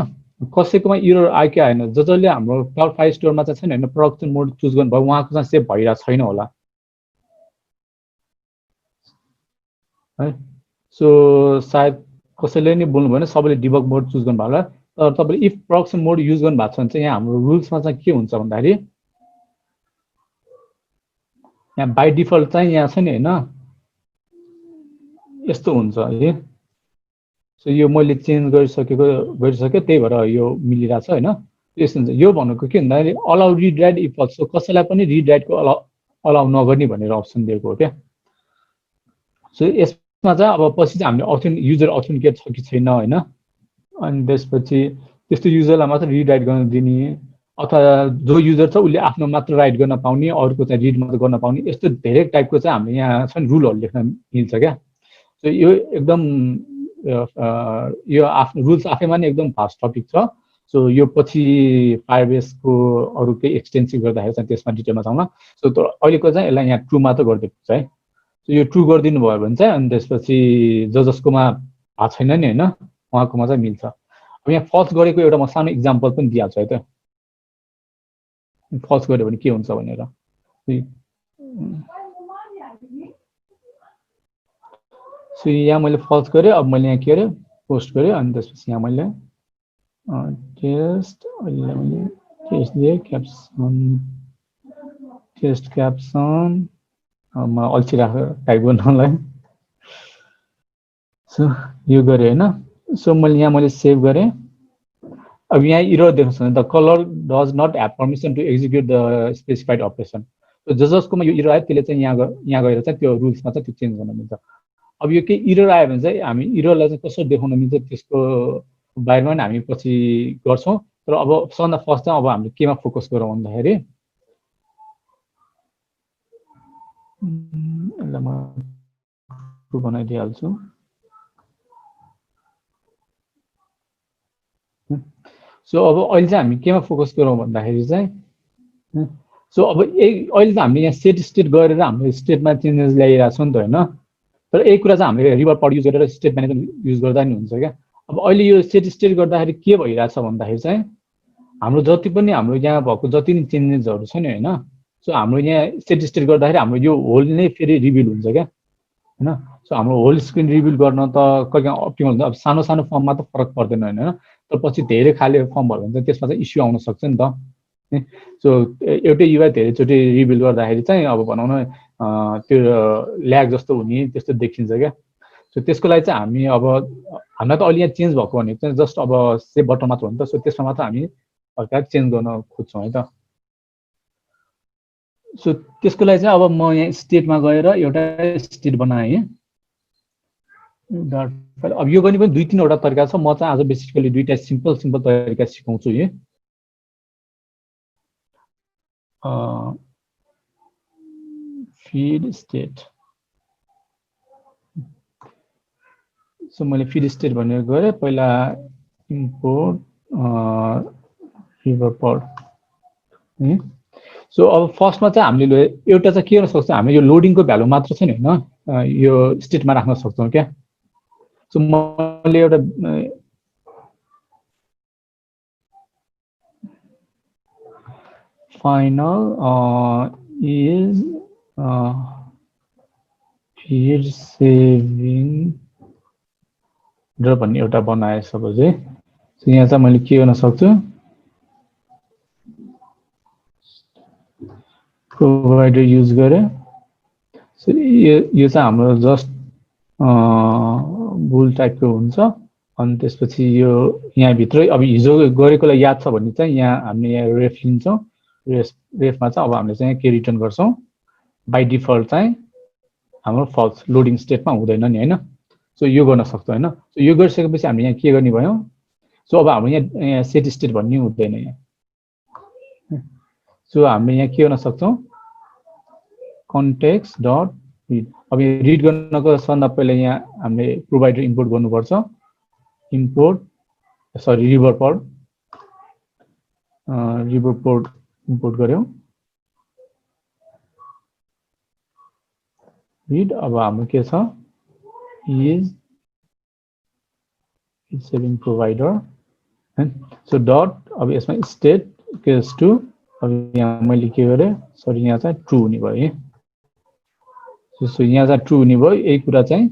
कसैकोमा इरर आयो कि आएन, जसले हाम्रो क्लाउड फाइल स्टोरमा चाहिँ छैन होइन प्रोडक्सन मोड चुज गर्नुभयो उहाँको चाहिँ सेभ भइरहेको छैन होला है। सो सायद कसैले नि बोल्नु भएन, सबैले डिबग मोड चुज गर्नुभयो होला। तर तपाईँले इफ प्रोडक्सन मोड युज गर्नुभएको छ भने चाहिँ यहाँ हाम्रो रुल्समा चाहिँ के हुन्छ भन्दाखेरि, यहाँ बाई डिफल्ट चाहिँ यहाँ छ नि होइन यस्तो हुन्छ है। सो यो मैले चेन्ज गरिसकेँ, त्यही भएर यो मिलिरहेछ होइन। यस्तो हुन्छ। यो भनेको के भन्दाखेरि allow read write if also, कसैलाई पनि रिड राइटको अलाउ नगर्ने भनेर अप्सन दिएको हो क्या। सो यसमा चाहिँ अब पछि चाहिँ हामीले युजर अथेन्टिकेट छ कि छैन होइन, अनि त्यसपछि त्यस्तो युजरलाई मात्र रिड राइट गर्न दिने, अथवा जो युजर छ उसले आफ्नो मात्र राइट गर्न पाउने, अरूको चाहिँ रिड मात्र गर्न पाउने, यस्तो धेरै टाइपको चाहिँ हामीले यहाँ छ नि रुलहरू लेख्न मिल्छ क्या। सो यो एकदम यो आफ्नो रुल्स आफैमा नै एकदम फास्ट टपिक छ। सो यो पछि फायरबेसको अरू केही एक्सटेन्सिभ गर्दाखेरि चाहिँ त्यसमा डिटेलमा जाउँला। सो अहिलेको चाहिँ यसलाई यहाँ ट्रु मात्र गरिदिएको छ है। सो यो ट्रु गरिदिनु भयो भने चाहिँ अनि त्यसपछि जसकोमा भएको छैन नि होइन उहाँकोमा चाहिँ मिल्छ। अब यहाँ फल्स गरेको एउटा म सानो इक्जाम्पल पनि दिइहाल्छु है त, फल्स गऱ्यो भने के हुन्छ भनेर। सो यहाँ मैले फल्स गरेँ। अब मैले यहाँ के अरे पोस्ट गरेँ, अनि त्यसपछि यहाँ मैले टेस्ट दिएँ, टेस्ट क्याप्सन म अल्छी राखेर टाइप गर्नलाई। सो यो गरेँ होइन। सो मैले सेभ गरेँ। अब यहाँ इरर देख्नु छ the caller does not have permission to execute the specified operation. जसकोमा यो इरर आयो त्यसले चाहिँ यहाँ गएर चाहिँ त्यो रुल्समा चाहिँ त्यो चेन्ज गर्न मिल्छ। अब यो केही इरर आयो भने चाहिँ हामी इररलाई चाहिँ कसरी देखाउन मिल्छ त्यसको बारेमा पनि हामी पछि गर्छौँ। तर अब सबभन्दा फर्स्ट चाहिँ अब हामीले केमा फोकस गरौँ भन्दाखेरि, यसलाई म बनाइदिइहाल्छु। सो अब अहिले चाहिँ हामी केमा फोकस गरौँ भन्दाखेरि चाहिँ, सो अब अहिले त हामीले यहाँ सेट स्टेट गरेर हामीले स्टेटमा चेन्जेस ल्याइरहेको छौँ नि त होइन। तर यही कुरा चाहिँ हामीले रिभर पढ युज गरेर स्टेट म्यानेजमेन्ट युज गर्दा नि हुन्छ क्या। अब अहिले यो सेट स्टेट गर्दाखेरि के भइरहेछ भन्दाखेरि चाहिँ हाम्रो जति पनि हाम्रो यहाँ भएको जति नि चेन्जेसहरू छ नि होइन, सो हाम्रो यहाँ सेट स्टेट गर्दाखेरि हाम्रो यो होल नै फेरि रिभिल हुन्छ क्या होइन। सो हाम्रो होल स्क्रिन रिभिल गर्न त कहिले अप्टिमल हुन्छ। अब सानो सानो फर्ममा त फरक पर्दैन होइन, तर पछि धेरै खाले फर्म भयो भने चाहिँ त्यसमा चाहिँ इस्यु आउन सक्छ नि त। सो एउटै युआई धेरैचोटि रिभिल गर्दाखेरि चाहिँ अब भनौँ न त्यो ल्याग जस्तो हुने त्यस्तो देखिन्छ क्या। सो त्यसको लागि चाहिँ हामी अब हामीलाई त अहिले यहाँ चेन्ज भएको भने चाहिँ जस्ट अब सेभ बटन मात्र हो नि त। सो त्यसमा मात्र हामी हल्का चेन्ज गर्न खोज्छौँ है त। सो त्यसको लागि चाहिँ अब म यहाँ स्टेटमा गएर एउटा स्टेट बनाएँ। अब यो गर्ने पनि 2-3वटा तरिका छ। म चाहिँ आज बेसिकली दुईटा सिम्पल तरिका सिकाउँछु है। Feed state. सो मैले फिड स्टेट भनेर गरेँ। पहिला इम्पोर्ट रिभर पढ। सो अब फर्स्टमा चाहिँ हामीले एउटा चाहिँ के गर्न सक्छौँ, हामी यो लोडिङको भ्यालु मात्र छ नि होइन यो स्टेटमा राख्न सक्छौँ क्या। सो मैले एउटा फाइनल इज फिड सेभिङ र भन्ने एउटा बनाएँ सपोज है। सो यहाँ चाहिँ मैले के गर्न सक्छु, प्रोभाइडर युज गरेँ। सो यो चाहिँ हाम्रो जस्ट बुल टाइपको हुन्छ। अनि त्यसपछि यो यहाँभित्रै अब हिजो गरेकोलाई याद छ भने चाहिँ यहाँ हामीले यहाँ रेफ लिन्छौँ। रेफमा चाहिँ अब हामीले चाहिँ के रिटर्न गर्छौं बाइ डिफल्ट चाहिँ हाम्रो फल्स लोडिङ स्टेटमा हुँदैन नि हैन सो यो गर्न सक्छौं हैन सो यो गरिसकेपछि हामीले यहाँ के गर्ने भयो सो अब हाम्रो यहाँ सेट स्टेट भन्ने हुँदैन यहाँ सो हामीले यहाँ के गर्न सक्छौं कन्टेक्स्ट डट रिड अब यो रिड गर्नको सबभन्दा पहिले यहाँ हामीले प्रोवाइडर इम्पोर्ट गर्नुपर्छ रिभर पोर्ट इम्पोर्ट गर्यौं रिड अब हाम्रो के छ is saving provider so dot अब यसमा स्टेट केस टु अब यहाँ मैले के गरे सरी यहाँ चाहिँ ट्रु हुने भयो सो यहाँ चाहिँ ट्रु हुने भयो यही कुरा चाहिँ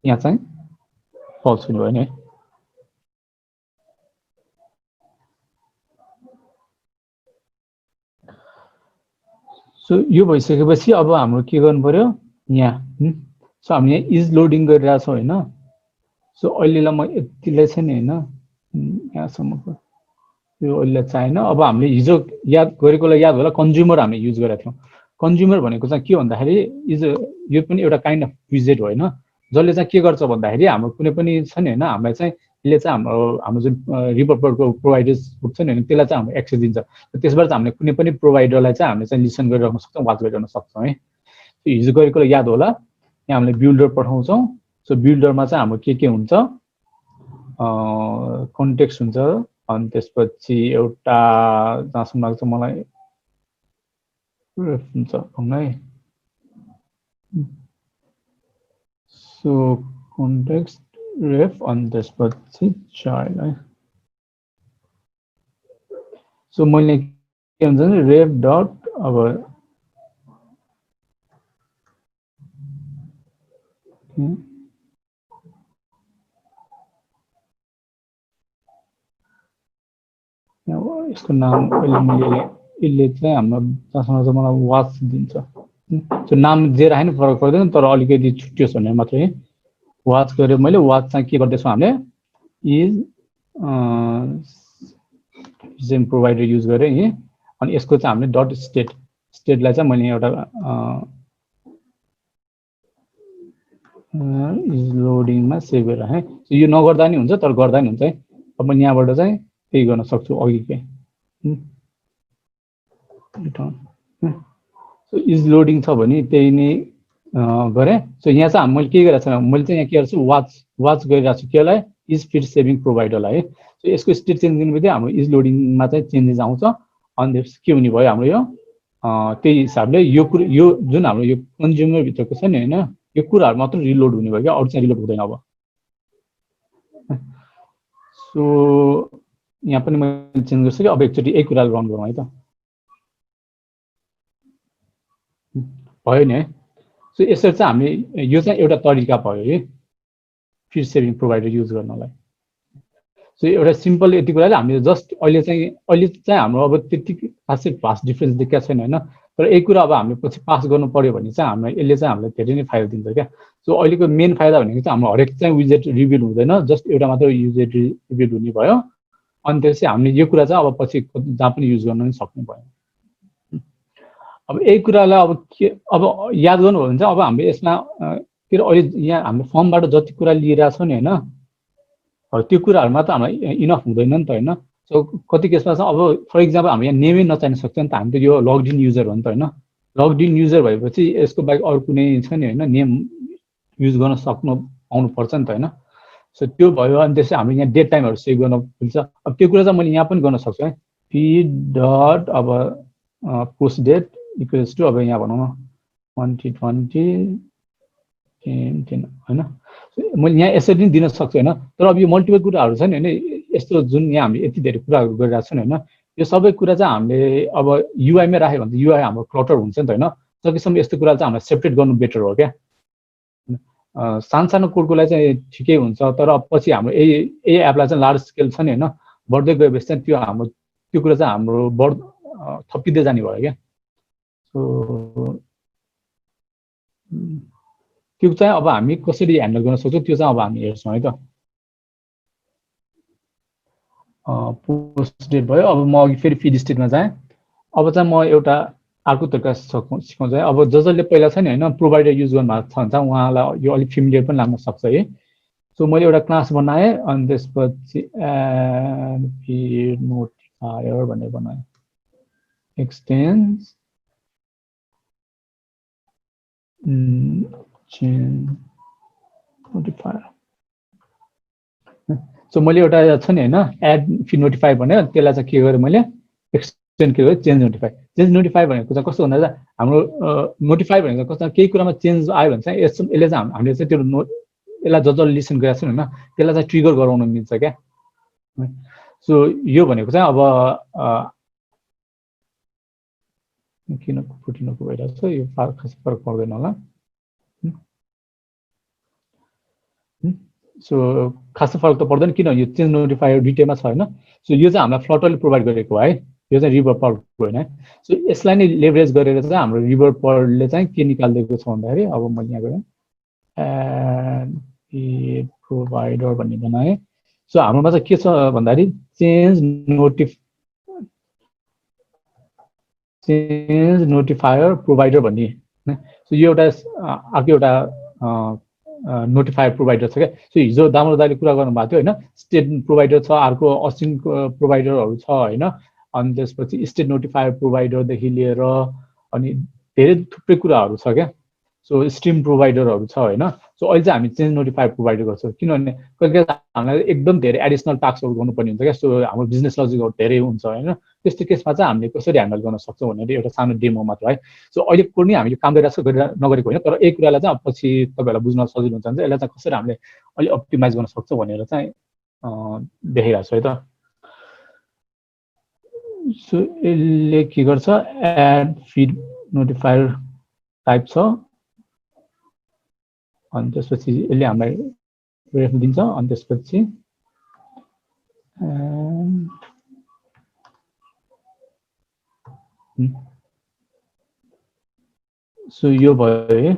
यहाँ चाहिँ फल्स हुने भयो नि सो यो भइसकेपछि अब हाम्रो के गर्नु पर्यो यहाँ सो हामी यहाँ इज लोडिङ गरिरहेछौं हैन सो अहिलेलाई म यतिलाई चाहिँ नि हैन यहाँसम्मको यो अहिले चाहिएन अब हामीले हिजो याद गरेकोलाई याद होला कन्ज्युमर हामीले युज गरेका थियौं कन्ज्युमर भनेको चाहिँ के भन्दाखेरि इज यो पनि एउटा काइन्ड अफ विजेट हो हैन जसले चाहिँ के गर्छ भन्दाखेरि हाम्रो कुनै पनि छ नि हैन हामीलाई चाहिँ यसले चाहिँ हाम्रो जुन रिपोर्टको प्रोवाइडर्स छ नि हैन त्यसलाई चाहिँ हाम्रो एक्सेस दिन्छ त्यसबाट चाहिँ हामीले कुनै पनि प्रोवाइडरलाई चाहिँ हामीले चाहिँ लिसन गरिराख्न सक्छौं वाच गरिराख्न सक्छौं है हिजो गरेकोलाई याद होला यहाँ हामीले बिल्डर पठाउँछौं सो बिल्डरमा चाहिँ हाम्रो के हुन्छ कन्टेक्स्ट हुन्छ अनि त्यसपछि एउटा जहाँसम्म लाग्छ मलाई रेफ हुन्छ है सो कन्टेक्स्ट रेफ अनि त्यसपछि चाइल्ड है सो मैले के हुन्छ नि रेफ डट अब यसको नाम यसले चाहिँ हाम्रो जहाँसम्म चाहिँ मलाई वाच दिन्छ सो नाम जे राख्नु फरक पर्दैन तर अलिकति छुट्टियोस् भनेर मात्रै वाच गरे मैले वाच चाहिँ के गर्दैछु हामीले इज सेम प्रोवाइडर युज गरे है अनि यसको चाहिँ हामीले डट स्टेटलाई चाहिँ मैले एउटा इज लोडिङमा सेभ गरेर राखेँ सो यो नगर्दा नि हुन्छ तर गर्दा नि हुन्छ है अब म यहाँबाट चाहिँ त्यही गर्न सक्छु अघिकै सो इज लोडिङ छ भने त्यही नै गरे सो यहाँ चाहिँ मैले के गरिरहेको छु मैले चाहिँ यहाँ के गर्छु वाच गरिरहेको छु केलाई इज फिट सेभिङ प्रोवाइडरलाई है सो यसको स्टेट चेन्ज गर्नुबित्तिकै हाम्रो इज लोडिङमा चाहिँ चेन्जेस आउँछ अनि के हुने भयो हाम्रो यो त्यही हिसाबले यो जुन हाम्रो यो कन्ज्युमर भित्रको छ नि हैन यो कुराहरु मात्र रिलोड हुने भयो क्या अरु चाहिँ रिलोड हुँदैन अब सो यहाँ पनि मैले चेन्ज गर्छु कि अब एकचोटी एक कुरा रन गरौँ है त भयो नि है सो यसरी चाहिँ हामी यो चाहिँ एउटा तरिका भयो है फिट सेभिङ प्रोवाइडर युज गर्नलाई सो एउटा सिम्पल यति कुराले हामीले जस्ट अहिले चाहिँ हाम्रो अब त्यति खासै भास्ट डिफरेन्स देखेको छैन हैन तर एक कुरा अब हामीले पछि पास गर्नु पर्यो भने चाहिँ हामीलाई यसले चाहिँ हामीलाई धेरै नै फाइदा दिन्छ क्या सो अहिलेको मेन फाइदा भनेको चाहिँ हाम्रो हरेक चाहिँ विजेट रिभिल हुँदैन जस्ट एउटा मात्र विजेट रिभिल हुने भयो अनि त्यसपछि हामीले यो कुरा चाहिँ अब पछि जहाँ पनि युज गर्न सक्ने भयो अब एक कुरालाई अब याद गर्नु हो भने चाहिँ अब हामीले यसमा के अहिले यहाँ हाम्रो फर्मबाट जति कुरा लिइरहेको छौँ नि हैन त्यो कुराहरु मात्र हामीलाई इनफ हुँदैन नि त हैन सो कति केसमा चाहिँ अब फर एक्जाम्पल हामी यहाँ नेमै नचाहिन सक्छ नि त हामी त यो लगड इन युजर हो नि त हैन लगड इन युजर भएपछि यसको बाहेक अरु कुनै छ नि हैन नेम युज गर्न सक्नु आउनु पर्छ नि त हैन सो त्यो भयो अनि त्यसै हामी यहाँ डेट टाइमहरु सेभ गर्न मिल्छ अब त्यो कुरा चाहिँ मैले यहाँ पनि गर्न सक्छु है p डट अब पोस्ट डेट इक्वल्स टु अब यहाँ भनौँ न 2020 10 हैन मैले यहाँ यसरी पनि दिन सक्छु हैन तर अब यो मल्टिपल कुराहरु छ नि हैन यस्तो जुन यहाँ हामीले यति धेरै कुराहरु गरिरहेका छौं हैन यो सबै कुरा चाहिँ हामीले अब युआई मै राख्यो भने युआई हाम्रो क्लटर हुन्छ नि त हैन सकेसम्म यस्तो कुरा चाहिँ हामीले सेपरेट गर्नु बेटर हो क्या सानो कोडको लागि चाहिँ ठिकै हुन्छ तर पछि हाम्रो ए एपलाई चाहिँ लार्ज स्केल छ नि हैन बढ्दै गएपछि चाहिँ त्यो कुरा चाहिँ हाम्रो थपिँदै जाने भयो क्या सो त्यो चाहिँ अब हामी कसरी ह्यान्डल गर्न सक्छौं त्यो चाहिँ अब हामी हेर्छौं है त पोस्ट डेट भयो। अब म अघि फेरि फिड स्टेटमा जाएँ। अब चाहिँ म एउटा अर्को तरिका सिकाउँछु है। अब जसले पहिला छ नि होइन प्रोभाइडर युज गर्नुभएको छ भने चाहिँ उहाँलाई यो अलिक फेमिलियर पनि लाग्न सक्छ है। सो मैले एउटा क्लास बनाएँ अनि त्यसपछि फिड नोटिफायर भनेर बनाएँ। Extends change notifier. सो मैले एउटा छ नि होइन एड फिड नोटिफाई भने त्यसलाई चाहिँ के गरेँ मैले एक्सटेन्ड के गरेँ चेन्ज नोटिफाई। चेन्ज नोटिफाई भनेको चाहिँ कस्तो भन्दा चाहिँ हाम्रो नोटिफाई भनेको कस्तो केही कुरामा चेन्ज आयो भने चाहिँ यसले चाहिँ हामीले चाहिँ त्यो यसलाई जसले लिसन गरेको छ होइन त्यसलाई चाहिँ ट्रिगर गराउन मिल्छ क्या। सो यो भनेको चाहिँ अब किन फुटिनको भइरहेको छ यो खास फरक पर्दैन होला। सो खास फरक त पर्दैन किन यो चेन्ज नोटिफायर दुईटैमा छ होइन। सो यो चाहिँ हामीलाई फ्लटरले प्रोभाइड गरेको है, यो चाहिँ रिभर पर्लको होइन। सो यसलाई नै लेभरेज गरेर चाहिँ हाम्रो रिभर पर्लले चाहिँ के निकालिदिएको छ भन्दाखेरि अब मैले यहाँ गएँ एड प्रोभाइडर भन्ने बनाएँ। सो हाम्रोमा चाहिँ के छ भन्दाखेरि चेन्ज नोटिफायर प्रोभाइडर भन्ने। सो यो एउटा अर्को एउटा नोटिफायर प्रोभाइडर छ क्या। सो हिजो दामोदर दाइले कुरा गर्नुभएको थियो होइन स्टेट प्रोभाइडर छ, अर्को असिङ प्रोभाइडरहरू छ होइन। अनि त्यसपछि स्टेट नोटिफायर प्रोभाइडरदेखि लिएर अनि धेरै थुप्रै कुराहरू छ क्या। सो स्ट्रिम प्रोभाइडरहरू छ होइन। सो अहिले चाहिँ हामी चेन्ज नोटिफायर प्रोभाइडर गर्छौँ किनभने कहिले हामीलाई एकदम धेरै एडिसनल टास्कहरू गर्नुपर्ने हुन्छ क्या। सो हाम्रो बिजनेस लजिकहरू धेरै हुन्छ होइन। त्यस्तो केसमा चाहिँ हामीले कसरी ह्यान्डल गर्न सक्छौँ भनेर एउटा सानो डेमो मात्र है। सो अहिले पनि हामीले काम गरिरहेको नगरेको होइन, तर एक कुरालाई चाहिँ पछि तपाईँहरूलाई बुझ्न सजिलो हुन्छ भने चाहिँ यसलाई चाहिँ कसरी हामीले अलिक अप्टिमाइज गर्न सक्छौँ भनेर चाहिँ देखाइरहेको छु है त। सो यसले के गर्छ एड फिड नोटिफायर टाइप छ अनि त्यसपछि यसले हामीलाई रेफ दिन्छ। अनि त्यसपछि सो यो भयो है।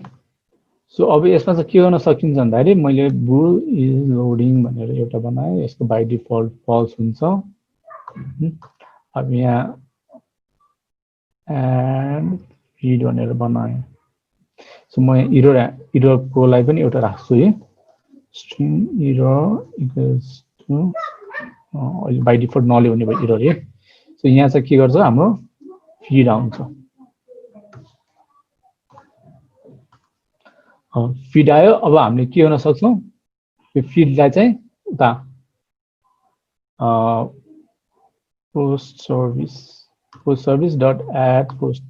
सो अब यसमा चाहिँ के गर्न सकिन्छ भन्दाखेरि मैले बुल इज लोडिङ भनेर एउटा बनाएँ, यसको बाई डिफल्ट फल्स हुन्छ। अब यहाँ एड फिड भनेर बनाएँ। सो म इररको लागि पनि एउटा राख्छु है स्ट्रिङ इरर इक्वल्स टु अहिले बाई डिफल्ट नले हुने भयो इरर है। सो यहाँ चाहिँ के गर्छ हाम्रो फिड आउँछ। फिड आयो। अब हामीले के गर्न सक्छौँ यो फिडलाई चाहिँ उता post service dot add post.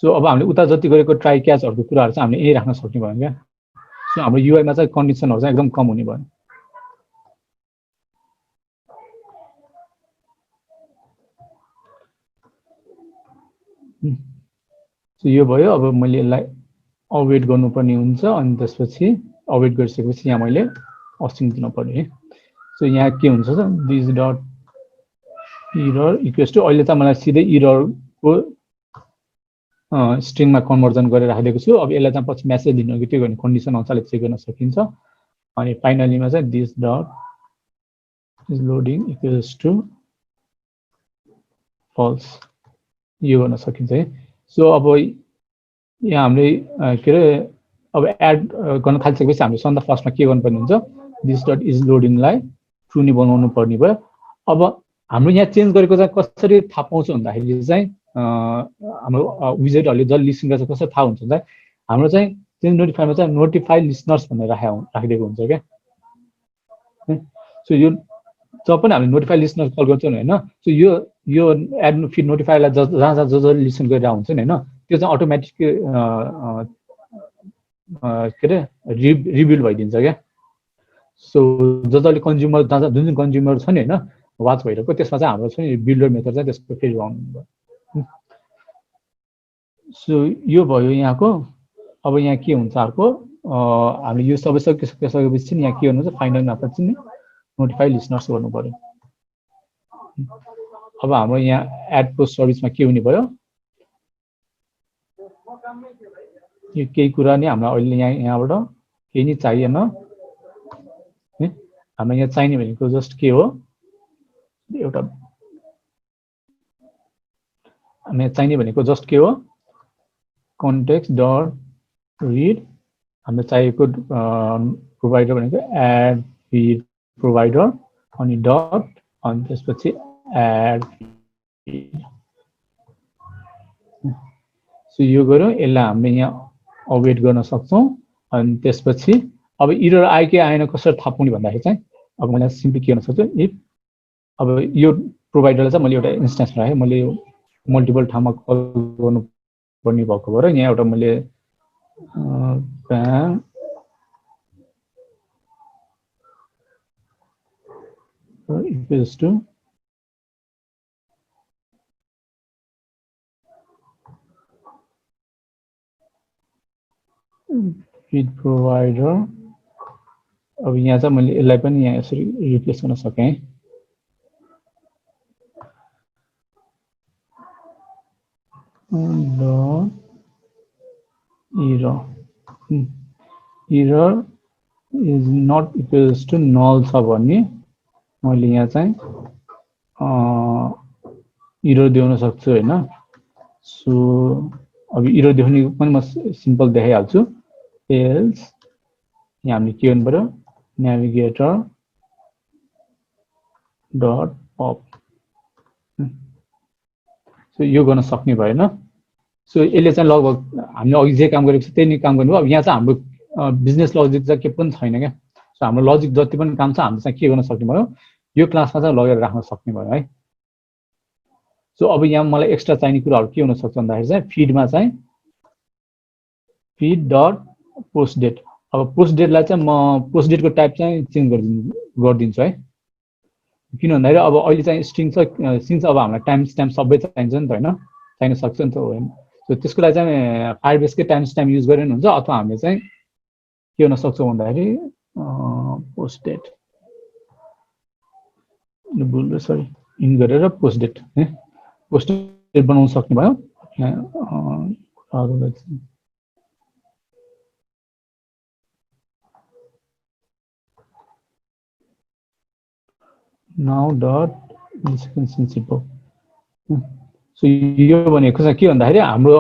So अब हामीले उता जति गरेको ट्राई क्याचहरूको कुराहरू चाहिँ हामीले यही राख्न सक्ने भयो क्या। सो हाम्रो युआईमा चाहिँ कन्डिसनहरू चाहिँ एकदम कम हुने भयो। सो यो भयो। अब मैले यसलाई अवेट गर्नुपर्ने हुन्छ अनि त्यसपछि अवेट गरिसकेपछि यहाँ मैले असिङ दिनुपर्ने है। सो यहाँ के हुन्छ त this dot error equals to अहिले त मलाई सिधै इररको स्ट्रिङमा कन्भर्जन गरेर राखिदिएको छु। अब यसलाई चाहिँ पछि मेसेज दिनु कि त्यो गर्ने कन्डिसन अनुसारले चेक गर्न सकिन्छ। अनि फाइनलीमा चाहिँ this dot is loading equals to false यो गर्न सकिन्छ है। सो अब यहाँ हामीले के अरे अब एड गर्न थालिसकेपछि हामीले सन्दा फर्स्टमा के गर्नुपर्ने हुन्छ दिस डट इज लोडिङलाई ट्रु नि बनाउनु पर्ने भयो। अब हाम्रो यहाँ चेन्ज गरेको चाहिँ कसरी थाहा पाउँछ भन्दाखेरि चाहिँ हाम्रो विजेटहरूले जसले लिसन गर्छ कसरी थाहा हुन्छ भन्दा हाम्रो चाहिँ चेन्ज नोटिफाईमा चाहिँ नोटिफाई लिसनर्स भनेर राखिदिएको हुन्छ क्या। सो यो जब पनि हामीले नोटिफाई लिसनर्स कल गर्छौँ होइन। सो यो एड फिड नोटिफाईलाई जहाँ जहाँ जो लिसन गरिरहेको हुन्छ नि होइन त्यो चाहिँ अटोमेटिक के अरे रिबिल्ड भइदिन्छ क्या। सो जसले कन्ज्युमर जहाँ जुन कन्ज्युमर छ नि होइन वाच भइरहेको त्यसमा चाहिँ हाम्रो चाहिँ बिल्डर मेथड चाहिँ त्यसको फेरि आउनु भयो। सो यो भयो यहाँको। अब यहाँ के हुन्छ अर्को हामीले यो सबै सकिसकेपछि यहाँ के गर्नु छ फाइनलमा चाहिँ नोटिफाई लिसनर्स गर्नु पर्यो। अब हाम्रो यहाँ एड पोस्ट सर्भिसमा के हुने भयो यो केही कुरा नि हामीलाई अहिले यहाँबाट केही नि चाहिएन। हामीलाई यहाँ चाहिने भनेको जस्ट के हो एउटा हामीलाई चाहिने भनेको जस्ट के हो context dot read हामीलाई चाहिएको प्रोवाइडर भनेको एड फिड प्रोवाइडर अनि डट अनि त्यसपछि एड फिड सो यो गर्यौं यसलाई हामीले यहाँ अवेट गर्न सक्छौं अनि त्यसपछि अब एरर आयो कि आएन कसरी थाहा पाउने भन्दाखेरि चाहिँ अब मैले सिम्पली के गर्न सक्छु इफ अब यो प्रोवाइडरलाई चाहिँ मैले एउटा इन्स्टेन्स राखेँ मैले मल्टिपल ठाउँमा कल गर्नु पर्ने भएको भएर यहाँ एउटा मैले equals to feed provider अब यहाँ चाहिँ मैले यसलाई पनि यहाँ यसरी रिप्लेस गर्न सकेँ error is not equals to null छ भन्ने मैले यहाँ चाहिँ एरर देउन सक्छु हैन सो अब एरर देखाउने पनि म सिम्पल देखाइहाल्छु else यहाँ हामीले के गर्नु पर्यो navigator dot pop सो यो गर्न सक्ने भएन सो यसले चाहिँ लगभग हामीले अघि जे काम गरेको छ त्यही नै काम गर्नु अब यहाँ चाहिँ हाम्रो बिजनेस लजिक चाहिँ के पनि छैन के सो हाम्रो लजिक जति पनि काम छ हामीले चाहिँ के गर्न सक्ने भयो यो क्लासमा चाहिँ लगेर राख्न सक्ने भयो है सो अब यहाँ मलाई एक्स्ट्रा चाहिने कुराहरु के हुन सक्छ भन्दाखेरि चाहिँ फिडमा चाहिँ feed dot post date अब पोस्ट डेटलाई चाहिँ म पोस्ट डेटको टाइप चाहिँ चेन्ज गरिदिन्छु है किन भन्दाखेरि अब अहिले चाहिँ स्ट्रिङ छ सिन्स अब हामीलाई टाइम स्ट्याम्प सबै चाहिन्छ नि त हैन चाहिन सक्छ नि त हैन सो त्यसको लागि चाहिँ फायरबेसकै टाइम स्ट्याम्प युज गरेर हुन्छ अथवा हामीले चाहिँ के गर्न सक्छौं भन्दाखेरि पोस्ट डेट बुल सरी इन गरेर पोस्ट डेट है पोस्ट डेट बनाउन सक्ने भयो now dot instance सो यो भनेको चाहिँ के भन्दाखेरि हाम्रो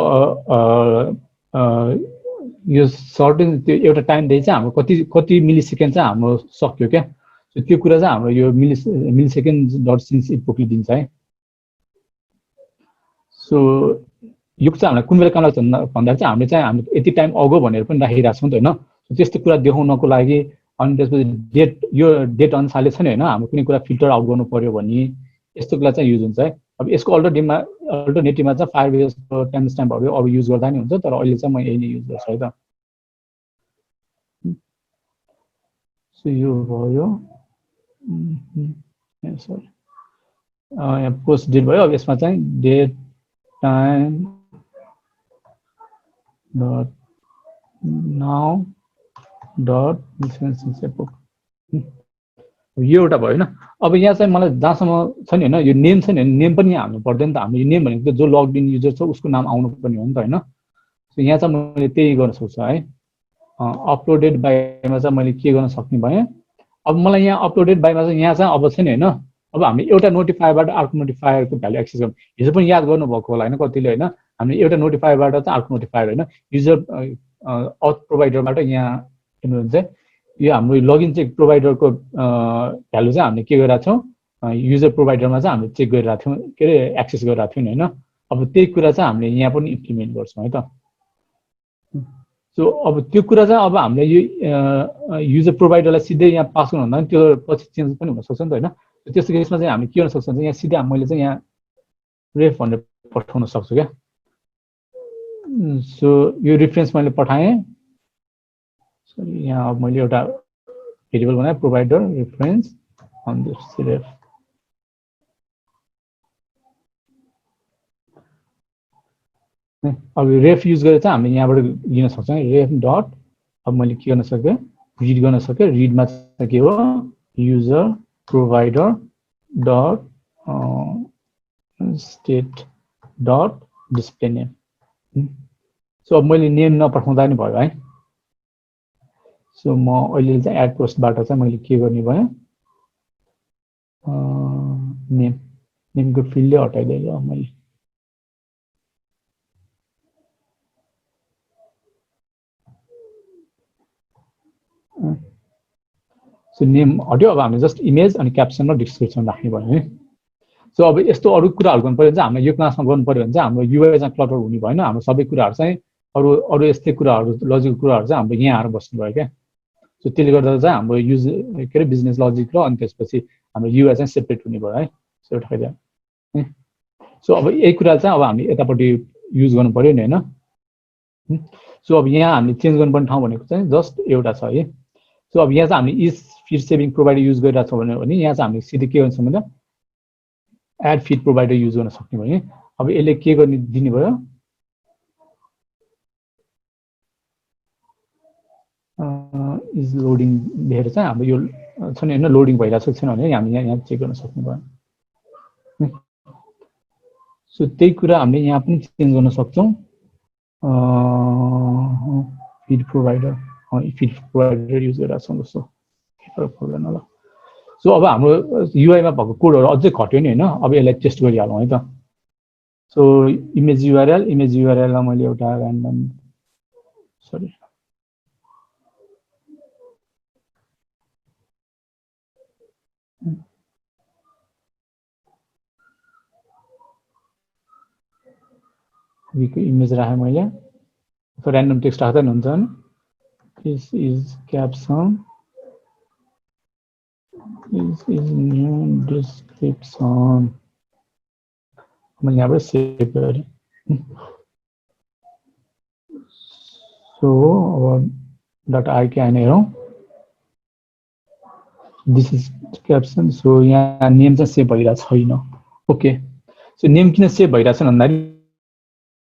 यो सर्टेन त्यो एउटा टाइम दिए चाहिँ हाम्रो कति मिली सेकेन्ड चाहिँ हाम्रो सक्यो क्या सो त्यो कुरा चाहिँ हाम्रो यो मिली सेकेन्ड डट सिन्स इपोकले दिन्छ है सो यो चाहिँ हामीलाई कुन बेला काम लाग्छ भन्दाखेरि चाहिँ हामीले यति टाइम अगो भनेर पनि राखिरहेको छौँ त हैन त्यस्तो कुरा देखाउनको लागि अनि त्यसपछि डेट यो डेट अनुसारले छ नि हैन हाम्रो कुनै कुरा फिल्टर आउट गर्नु पर्यो भने यस्तो कुरा चाहिँ युज हुन्छ है अब यसको अल्टरनेटिभमा चाहिँ फायरबेसको टाइम स्ट्याम्पहरु अब युज गर्दा नि हुन्छ तर अहिले चाहिँ म यही नै युज गर्छु है त सो यो भयो सरी यहाँ पोस्ट डेट भयो अब यसमा चाहिँ date time dot now dot instance epoch यो एउटा भयो हैन अब यहाँ चाहिँ मलाई जहाँसम्म छ नि हैन यो नेम छ नि नेम पनि यहाँ हाल्नु पर्दैन त हाम्रो यो नेम भनेको जो लगड इन युजर छ उसको नाम आउनु पर्ने हो नि त हैन सो यहाँ चाहिँ मैले त्यही गर्न सक्छु है अपलोडेड बाइमा चाहिँ मैले के गर्न सक्ने भए अब मलाई यहाँ अपलोडेड बाइमा चाहिँ यहाँ चाहिँ अब छ नि हैन अब हामीले एउटा नोटिफायरबाट अर्को नोटिफायरको भ्यालु एक्सेस गर्नु हिजो पनि याद गर्नु भएको होला हैन कतिले हैन हामीले एउटा नोटिफायरबाट चाहिँ अर्को नोटिफायर हैन युजर अथ प्रोवाइडरबाट यहाँ हेर्नुहुन्छ यो हाम्रो लगइन चेक प्रोवाइडरको भ्यालु चाहिँ हामीले के गरिरहेको छौं युजर प्रोवाइडरमा चाहिँ हामीले चेक गरिरहेको थियौं के रे एक्सेस गरिरहेको थियौं हैन अब त्यही कुरा चाहिँ हामीले यहाँ पनि इम्प्लिमेन्ट गर्छौं है त सो अब त्यो कुरा चाहिँ अब हामीले यो युजर प्रोवाइडरलाई सिधै यहाँ पास गर्नु भन्दा त्यो पछि चेन्ज पनि हुन सक्छ नि त हैन त्यस्तो केसमा चाहिँ हामीले के गर्न सक्छौं यहाँ सिधै मैले चाहिँ यहाँ रेफ भनेर पठाउन सक्छु क्या सो यो रेफरेन्स मैले पठाएँ यहाँ अब मैले एउटा भेरिएबल बनाए प्रोवाइडर रेफरेन्स अन दिस रेफ अब रेफ युज गरेर चाहिँ हामीले यहाँबाट लिन सक्छौं रेफ डट अब मैले के गर्न सके रिड गर्न सके रिडमा चाहिँ के हो user provider dot state dot display name so अब मैले नेम नपठाउँदा नि भयो है सो म अहिले चाहिँ एड पोस्टबाट चाहिँ मैले के गर्ने भयो नेमको फिल्डै हटाइदिएँ ल मैले। सो नेम हट्यो। अब हामी जस्ट इमेज अनि क्याप्सन र डिस्क्रिप्सन राख्ने भयो है। सो अब यस्तो अरू कुराहरू गर्नु पर्यो भने चाहिँ हाम्रो यो क्लासमा गर्नु पर्यो भने चाहिँ हाम्रो युआई चाहिँ क्लटर हुने भएन। हाम्रो सबै कुराहरू चाहिँ अरू यस्तै कुराहरू लजिकल कुराहरू चाहिँ हाम्रो यहाँ आएर बस्नु भयो क्या। सो त्यसले गर्दा चाहिँ हाम्रो युज के अरे बिजनेस लजिक र अनि त्यसपछि हाम्रो युआई चाहिँ सेपरेट हुने भयो है। सो एउटा फाइदा है। सो अब यही कुरा चाहिँ अब हामी यतापट्टि युज गर्नु पर्यो नि होइन। सो अब यहाँ हामीले चेन्ज गर्नुपर्ने ठाउँ भनेको चाहिँ जस्ट एउटा छ है। सो अब यहाँ चाहिँ हामीले is feed saving provider use गरिरहेको छौँ भने यहाँ चाहिँ हामीले सिधै के गर्छौँ भन्दा एड फिड प्रोभाइडर युज गर्न सक्ने भयो। अब यसले के गर्ने दिने भयो इज लोडिङ देखेर चाहिँ हाम्रो यो छ नि होइन लोडिङ भइरहेको छैन भने हामी यहाँ चेक गर्न सक्ने भयो। सो त्यही कुरा हामीले यहाँ पनि चेन्ज गर्न सक्छौँ। फिड प्रोभाइडर युज गरिरहेको छौँ जस्तो फरक पर्दैन ल। सो अब हाम्रो युआईमा भएको कोडहरू अझै घट्यो नि होइन। अब यसलाई टेस्ट गरिहालौँ है त। सो इमेज युआरएललाई मैले एउटा ऱ्यान्डम सरी इमेज राखेँ मैले। ऱ्यान्डम टेक्स्ट राख्दा नि हुन्छ नि। This is caption, this is new description. मैले यहाँबाट सेभ गरेँ। सो अब डाटा आयो कि आएन हेरौँ। This is caption. सो यहाँ नेम चाहिँ सेभ भइरहेको छैन। ओके। सो नेम किन सेभ भइरहेको छैन भन्दाखेरि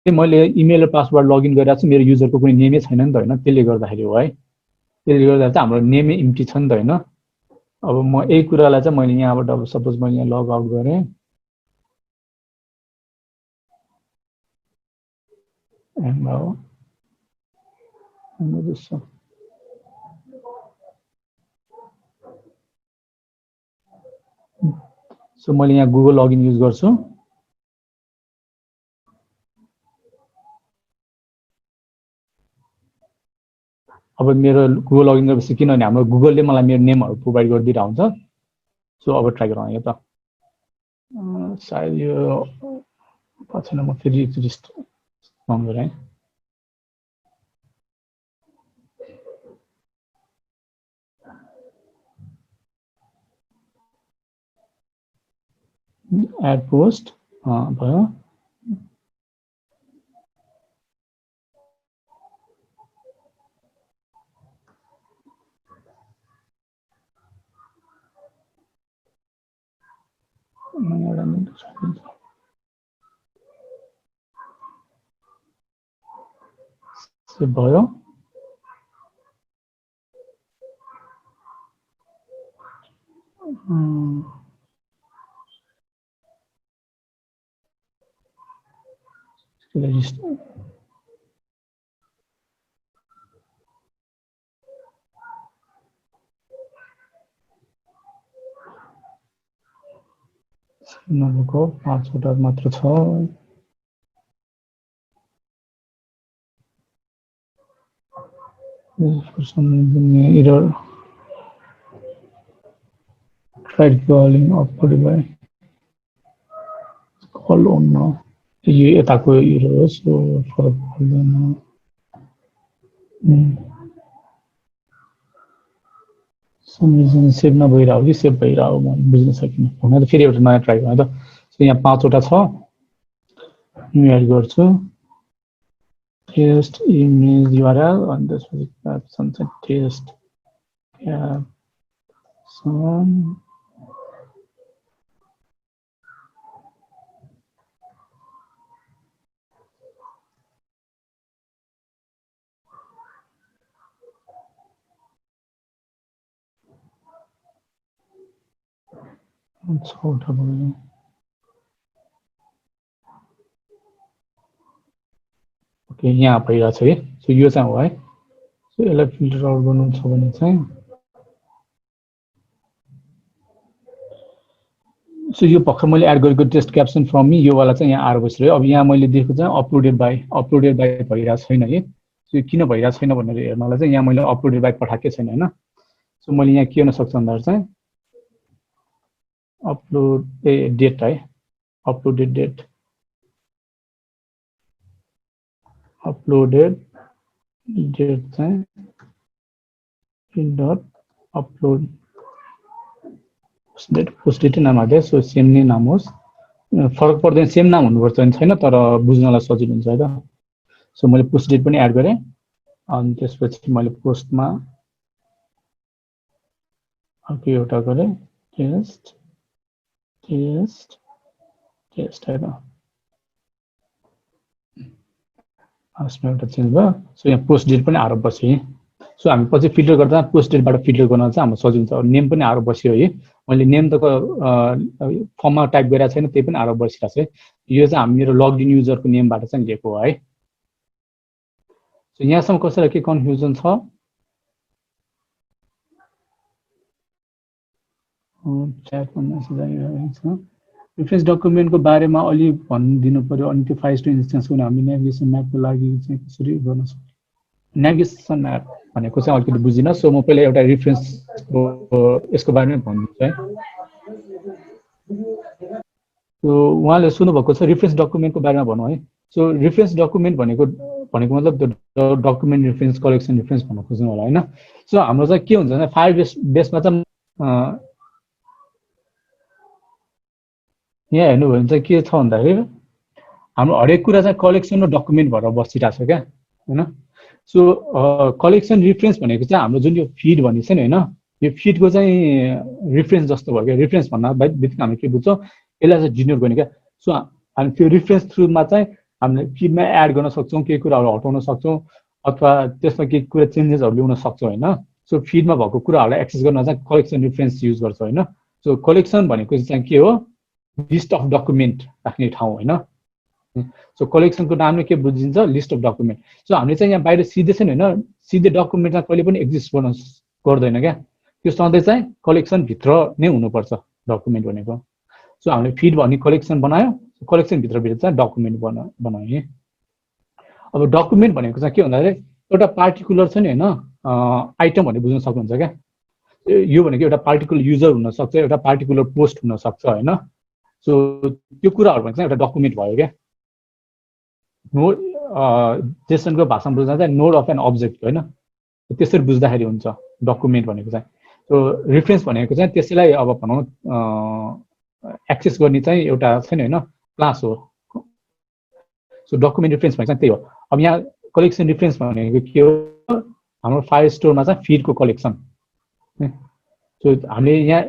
मैले इमेल र पासवर्ड लगइन गरिरहेको छु। मेरो युजरको कुनै नेमै छैन नि त होइन। त्यसले गर्दाखेरि हो है। त्यसले गर्दा चाहिँ हाम्रो नेमै इम्टी छ नि त होइन। अब म यही कुरालाई चाहिँ मैले यहाँबाट अब सपोज मैले यहाँ लग आउट गरेँ सो मैले यहाँ गुगल लगइन युज गर्छु। अब मेरो गुगल लगइन गरेपछि किनभने हाम्रो गुगलले मलाई मेरो नेमहरू प्रोभाइड गरिदिरहेको हुन्छ। सो अब ट्राई गरौँ यो त। सायद यो छैन। म फेरि रङ गरेँ। एड पोस्ट भयो। सेभ भयो। नभएको 5 वटा मात्र छ। For some reason error tried calling upward by call on now यो यताको एरर हो। सो फरक पर्दैन। सम रिजन सेभ नभइरहेको कि सेभ भइरहेको म बुझ्न सकिनँ। हुन त फेरि एउटा नयाँ ट्राई गर्नु त। सो यहाँ 5 वटा छ। न्यू एड गर्छु। टेस्ट इमेज युआरएल अनि त्यसपछि क्याप्सन चाहिँ टेस्ट क्याप्सन। छवटा भयो। ओके यहाँ भइरहेको छ है। सो यो चाहिँ हो है। सो यसलाई फिल्टर आउट गर्नु छ भने चाहिँ सो यो भर्खर मैले एड गरेको टेस्ट क्याप्सन फ्रम मी यो वाला चाहिँ यहाँ आएर बसिरह्यो। अब यहाँ मैले दिएको चाहिँ अपलोडेड बाई भइरहेको छैन है। सो किन भइरहेको छैन भनेर हेर्नलाई चाहिँ यहाँ मैले अपलोडेड बाई पठाएकै छैन हैन। सो मैले यहाँ के गर्न सक्छु भन्दा चाहिँ अपलोड डेट है, अपलोडेड डेट, अपलोडेड डेट चाहिँ डट अपलोड पोस्ट डेट नाम हाल्दै। सो सेम नै नाम होस्, फरक पर्दैन, सेम नाम हुनुपर्छ नि छैन, तर बुझ्नलाई सजिलो हुन्छ है त। सो मैले पोस्ट डेट पनि एड गरेँ अनि त्यसपछि मैले पोस्टमा अर्को एउटा गरेँ टेस्ट टेस्ट टेस्ट है त। फर्स्टमा एउटा चेन्ज भयो। सो यहाँ पोस्ट डेट पनि आएर बस्यो है। सो हामी पछि फिल्टर गर्दा पोस्ट डेटबाट फिल्टर गर्न चाहिँ हाम्रो सजिलो हुन्छ। नेम पनि आएर बस्यो है। मैले नेम त फर्ममा टाइप गरेको छैन, त्यही पनि आएर बसिरहेको छ है। यो चाहिँ हामी मेरो लगइन युजरको नेमबाट चाहिँ लिएको हो है। सो यहाँसम्म कसैलाई के कन्फ्युजन छ? च्याटमा मेसेज आइरहेको छ। रिफरेन्स डकुमेन्टको बारेमा अलि भनिदिनु पर्यो। अनि त्यो फाइल टु इन्स्टेन्सको हामी नेभिगेसन म्यापको लागि चाहिँ कसरी गर्न सक्छौँ? नेभिगेसन म्याप भनेको चाहिँ अलिकति बुझिनँ। सो म पहिला एउटा रिफरेन्सको यसको बारेमा भन्छु है। सो उहाँले सुन्नुभएको छ रिफरेन्स डकुमेन्टको बारेमा भनौँ है। सो रिफरेन्स डकुमेन्ट भनेको मतलब त्यो डकुमेन्ट रिफरेन्स, कलेक्सन रिफरेन्स भन्न खोज्नु होला हैन। सो हाम्रो चाहिँ के हुन्छ भने फाइल बेसमा चाहिँ यहाँ हेर्नु भने चाहिँ के छ भन्दाखेरि हाम्रो हरेक कुरा चाहिँ कलेक्सन र डकुमेन्ट भएर बसिरहेको छ क्या हैन। सो कलेक्सन रिफरेन्स भनेको चाहिँ हाम्रो जुन यो फिड भनिन्छ नि हैन, यो फिडको चाहिँ रिफरेन्स जस्तो भयो क्या। रिफरेन्स भन्दा बित्तिकै हामी के बुझ्छौँ, यसलाई चाहिँ डिनोट गर्ने क्या। सो हामी त्यो रिफरेन्स थ्रुमा चाहिँ हामीले फिडमा एड गर्न सक्छौँ, केही कुराहरू हटाउन सक्छौँ अथवा त्यसमा केही कुरा चेन्जेसहरू ल्याउन सक्छौँ हैन। सो फिडमा भएको कुराहरूलाई एक्सेस गर्न चाहिँ कलेक्सन रिफरेन्स युज गर्छौँ हैन। सो कलेक्सन भनेको चाहिँ के हो? लिस्ट अफ डकुमेन्ट राख्ने ठाउँ हैन। सो कलेक्सनको नामले के बुझिन्छ? List of document. सो हामीले चाहिँ यहाँ बाहिर सिधै छैन हैन, सिधै डकुमेन्टमा कहिले पनि एक्जिस्ट गर्दैन क्या। त्यो सधैँ चाहिँ कलेक्सनभित्र नै हुनुपर्छ डकुमेन्ट भनेको। सो हामीले फिड भन्ने कलेक्सन बनायो, कलेक्सनभित्र चाहिँ डकुमेन्ट बनायो। अब डकुमेन्ट भनेको चाहिँ के भन्दाखेरि एउटा पार्टिकुलर छ नि हैन, आइटम भन्ने बुझ्न सक्नुहुन्छ क्या। यो भनेको एउटा पार्टिकुलर युजर हुनसक्छ, एउटा पार्टिकुलर पोस्ट हुनसक्छ हैन। सो त्यो कुराहरू भनेको चाहिँ एउटा डकुमेन्ट भयो क्या। नोड जेसनको भाषामा बुझ्दा चाहिँ नोड अफ एन अब्जेक्ट होइन, त्यसरी बुझ्दाखेरि हुन्छ डकुमेन्ट भनेको चाहिँ। सो रिफरेन्स भनेको चाहिँ त्यसैलाई अब भनौँ एक्सेस गर्ने चाहिँ एउटा छैन होइन, क्लास हो। सो डकुमेन्ट रिफरेन्स भनेको चाहिँ त्यही हो। अब यहाँ कलेक्सन रिफरेन्स भनेको के हो? हाम्रो फाइल स्टोरमा चाहिँ फिडको कलेक्सन। सो हामीले यहाँ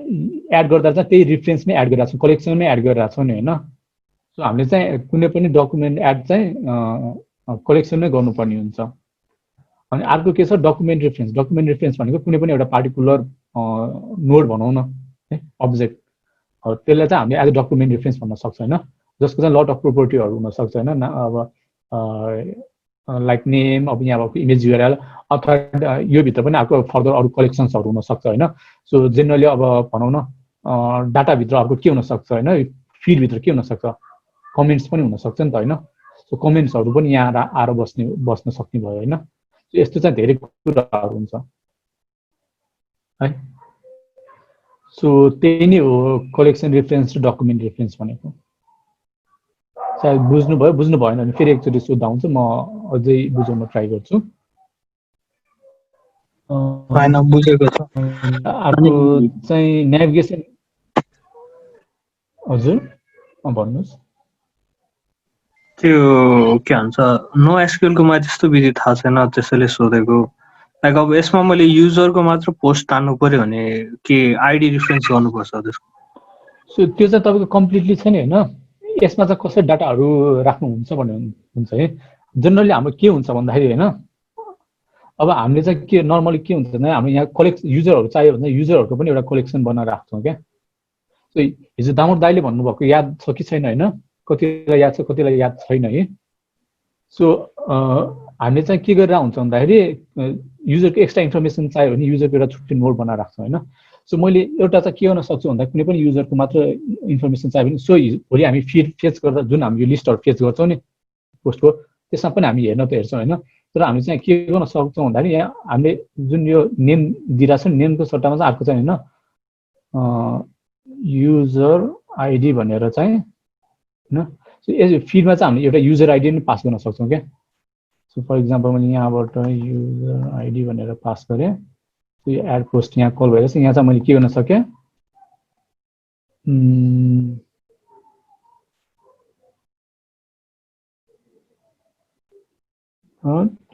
एड गर्दा चाहिँ त्यही रिफरेन्समै एड गरिरहेको छौँ, कलेक्सनमै एड गरिरहेको छौँ नि होइन। सो हामीले चाहिँ कुनै पनि डकुमेन्ट एड चाहिँ कलेक्सनमै गर्नुपर्ने हुन्छ। अनि अर्को के छ? Document reference. डकुमेन्ट रिफरेन्स भनेको कुनै पनि एउटा पार्टिकुलर नोड भनौँ न है, अब्जेक्ट, त्यसलाई चाहिँ हामीले एज अ डकुमेन्ट रिफरेन्स भन्न सक्छ होइन। जसको चाहिँ लट अफ प्रोपर्टीहरू हुनसक्छ होइन। अब लाइक नेम, अब यहाँ भएको इमेज युआरएल अथवा यो भित्र पनि अर्को फर्दर अरू कलेक्सन्सहरू हुनसक्छ होइन। सो जेनरली अब भनौँ न डाटाभित्र अर्को के हुनसक्छ होइन, फिडभित्र के हुनसक्छ, कमेन्ट्स पनि हुनसक्छ नि त होइन। सो कमेन्ट्सहरू पनि यहाँ आएर बस्न सक्ने भयो होइन। यस्तो चाहिँ धेरै कुराहरू हुन्छ है। सो त्यही नै हो कलेक्सन रिफरेन्स र डकुमेन्ट रिफरेन्स भनेको। सायद बुझ्नुभयो, बुझ्नु भएन भने फेरि एकचोटि सोध्दा हुन्छ, म अझै बुझाउन ट्राई गर्छु। बुझेको छ। अर्को चाहिँ नेभिगेसन। हजुर भन्नुहोस्। त्यो के भन्छ नो एसक्युएलको मलाई त्यस्तो विधि थाहा छैन, त्यसैले सोधेको। लाइक अब यसमा मैले युजरको मात्र पोस्ट तान्नु पर्यो भने के आइडी रिफरेन्स गर्नुपर्छ त्यसको? सो त्यो चाहिँ तपाईँको कम्प्लिटली छैन होइन। यसमा चाहिँ कसरी डाटाहरू राख्नुहुन्छ भन्ने हुन्छ है। जेनरली हाम्रो के हुन्छ भन्दाखेरि होइन, अब हामीले चाहिँ के नर्मली के हुन्छ भने हाम्रो यहाँ युजरहरू चाहियो भने युजरहरूको पनि एउटा कलेक्सन बनाएर राख्छौँ क्या। सो हिजो दामोद दाइले भन्नुभएको याद छ कि छैन होइन, कतिलाई याद छ कतिलाई याद छैन है। सो हामीले चाहिँ के गरेर हुन्छ भन्दाखेरि युजरको एक्स्ट्रा इन्फर्मेसन चाहियो भने युजरको एउटा छुट्टै नोड बनाएर राख्छौँ होइन। सो मैले एउटा चाहिँ के गर्न सक्छु भन्दा कुनै पनि युजरको मात्र इन्फर्मेसन चाहियो भने सो भोलि हामी फिड फेच गर्दा जुन हामी यो लिस्टहरु फेच गर्छौं नि पोस्टको त्यसमा पनि हामी हेर्न त हेर्छौं हैन तर हामी चाहिँ के गर्न सक्छौं भन्दाखेरि यहाँ हामीले जुन यो नेम दिइरा छ नेमको सट्टामा चाहिँ अर्को चाहिँ हैन युजर आइडी भनेर चाहिँ हैन सो यो फिडमा चाहिँ हामीले एउटा युजर आइडी पनि पास गर्न सक्छौं के सो फर एक्जाम्पल मैले यहाँबाट युजर आइडी भनेर पास गरे यो एड पोस्ट यहाँ कल भइरहेछ यहाँ चाहिँ मैले के गर्न सके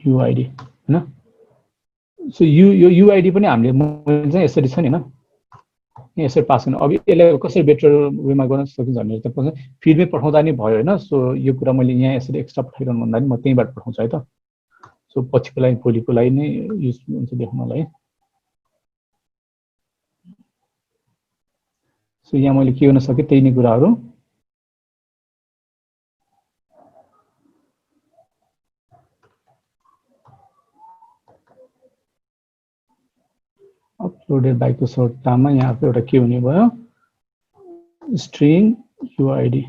युआइडी हैन सो यो युआइडी पनि हामीले मैले चाहिँ यसरी छ नि हैन यसरी पास गर्नु अब यसलाई कसरी बेटर वेमा गर्न सकिन्छ भनेर त फिडमै पठाउँदा नि भयो हैन सो यो कुरा मैले यहाँ यसरी एक्स्ट्रा पठाइरहनु भन्दा नि म त्यहीबाट पठाउँछु है त सो पछिको लागि भोलिको लागि नै युज हुन्छ देख्नलाई सो यहाँ मैले के गर्न सके त्यही नै कुराहरु अपलोडेड बाइ को सट्टामा यहाँको एउटा के हुने भयो स्ट्रिङ युआइडी